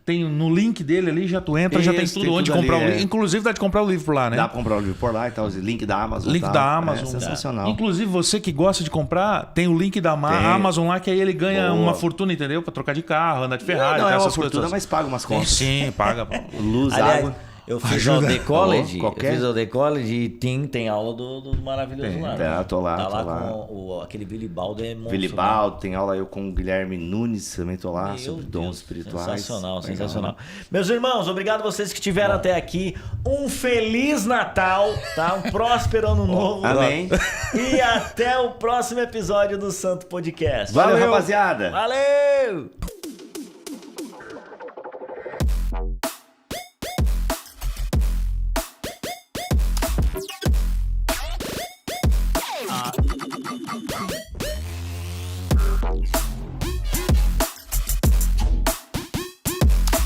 Speaker 3: tem no link dele ali, já tu entra, já tem
Speaker 1: Isso,
Speaker 3: tudo
Speaker 1: tem
Speaker 3: onde
Speaker 1: tudo
Speaker 3: comprar
Speaker 1: ali,
Speaker 3: o livro. Inclusive dá de comprar o livro por lá, né?
Speaker 1: Dá pra comprar o livro por lá e tal. Link da Amazon.
Speaker 3: Link
Speaker 1: tal.
Speaker 3: da Amazon.
Speaker 1: Sensacional.
Speaker 3: Inclusive, você que gosta de comprar, tem o link da Amazon lá, que aí ele ganha uma fortuna, entendeu? Pra trocar de carro, andar de Ferrari,
Speaker 1: Não é uma
Speaker 3: essas
Speaker 1: fortuna,
Speaker 3: coisas.
Speaker 1: mas paga umas contas.
Speaker 3: Sim, paga.
Speaker 1: Luz,
Speaker 2: Aliás,
Speaker 1: água.
Speaker 2: eu fiz
Speaker 3: Ajuda.
Speaker 2: o The College.
Speaker 1: Qualquer?
Speaker 2: Eu fiz o The College e tem aula do Maravilhoso
Speaker 1: Tem,
Speaker 2: lá.
Speaker 1: tá, tô lá,
Speaker 2: Tá
Speaker 1: tô
Speaker 2: lá
Speaker 1: lá.
Speaker 2: com aquele Billy Baldo. É monstro,
Speaker 1: Billy
Speaker 2: né?
Speaker 1: Baldo, tem aula eu com o Guilherme Nunes, também tô lá,
Speaker 2: Meu
Speaker 1: sobre
Speaker 2: Deus,
Speaker 1: dons espirituais.
Speaker 2: Sensacional,
Speaker 1: Legal,
Speaker 2: sensacional.
Speaker 1: né?
Speaker 2: Meus irmãos, obrigado vocês que estiveram até aqui. Um Feliz Natal, tá? Um próspero Ano Novo.
Speaker 1: Amém.
Speaker 2: E até o próximo episódio do Santo Podcast.
Speaker 1: Valeu, rapaziada.
Speaker 2: Valeu!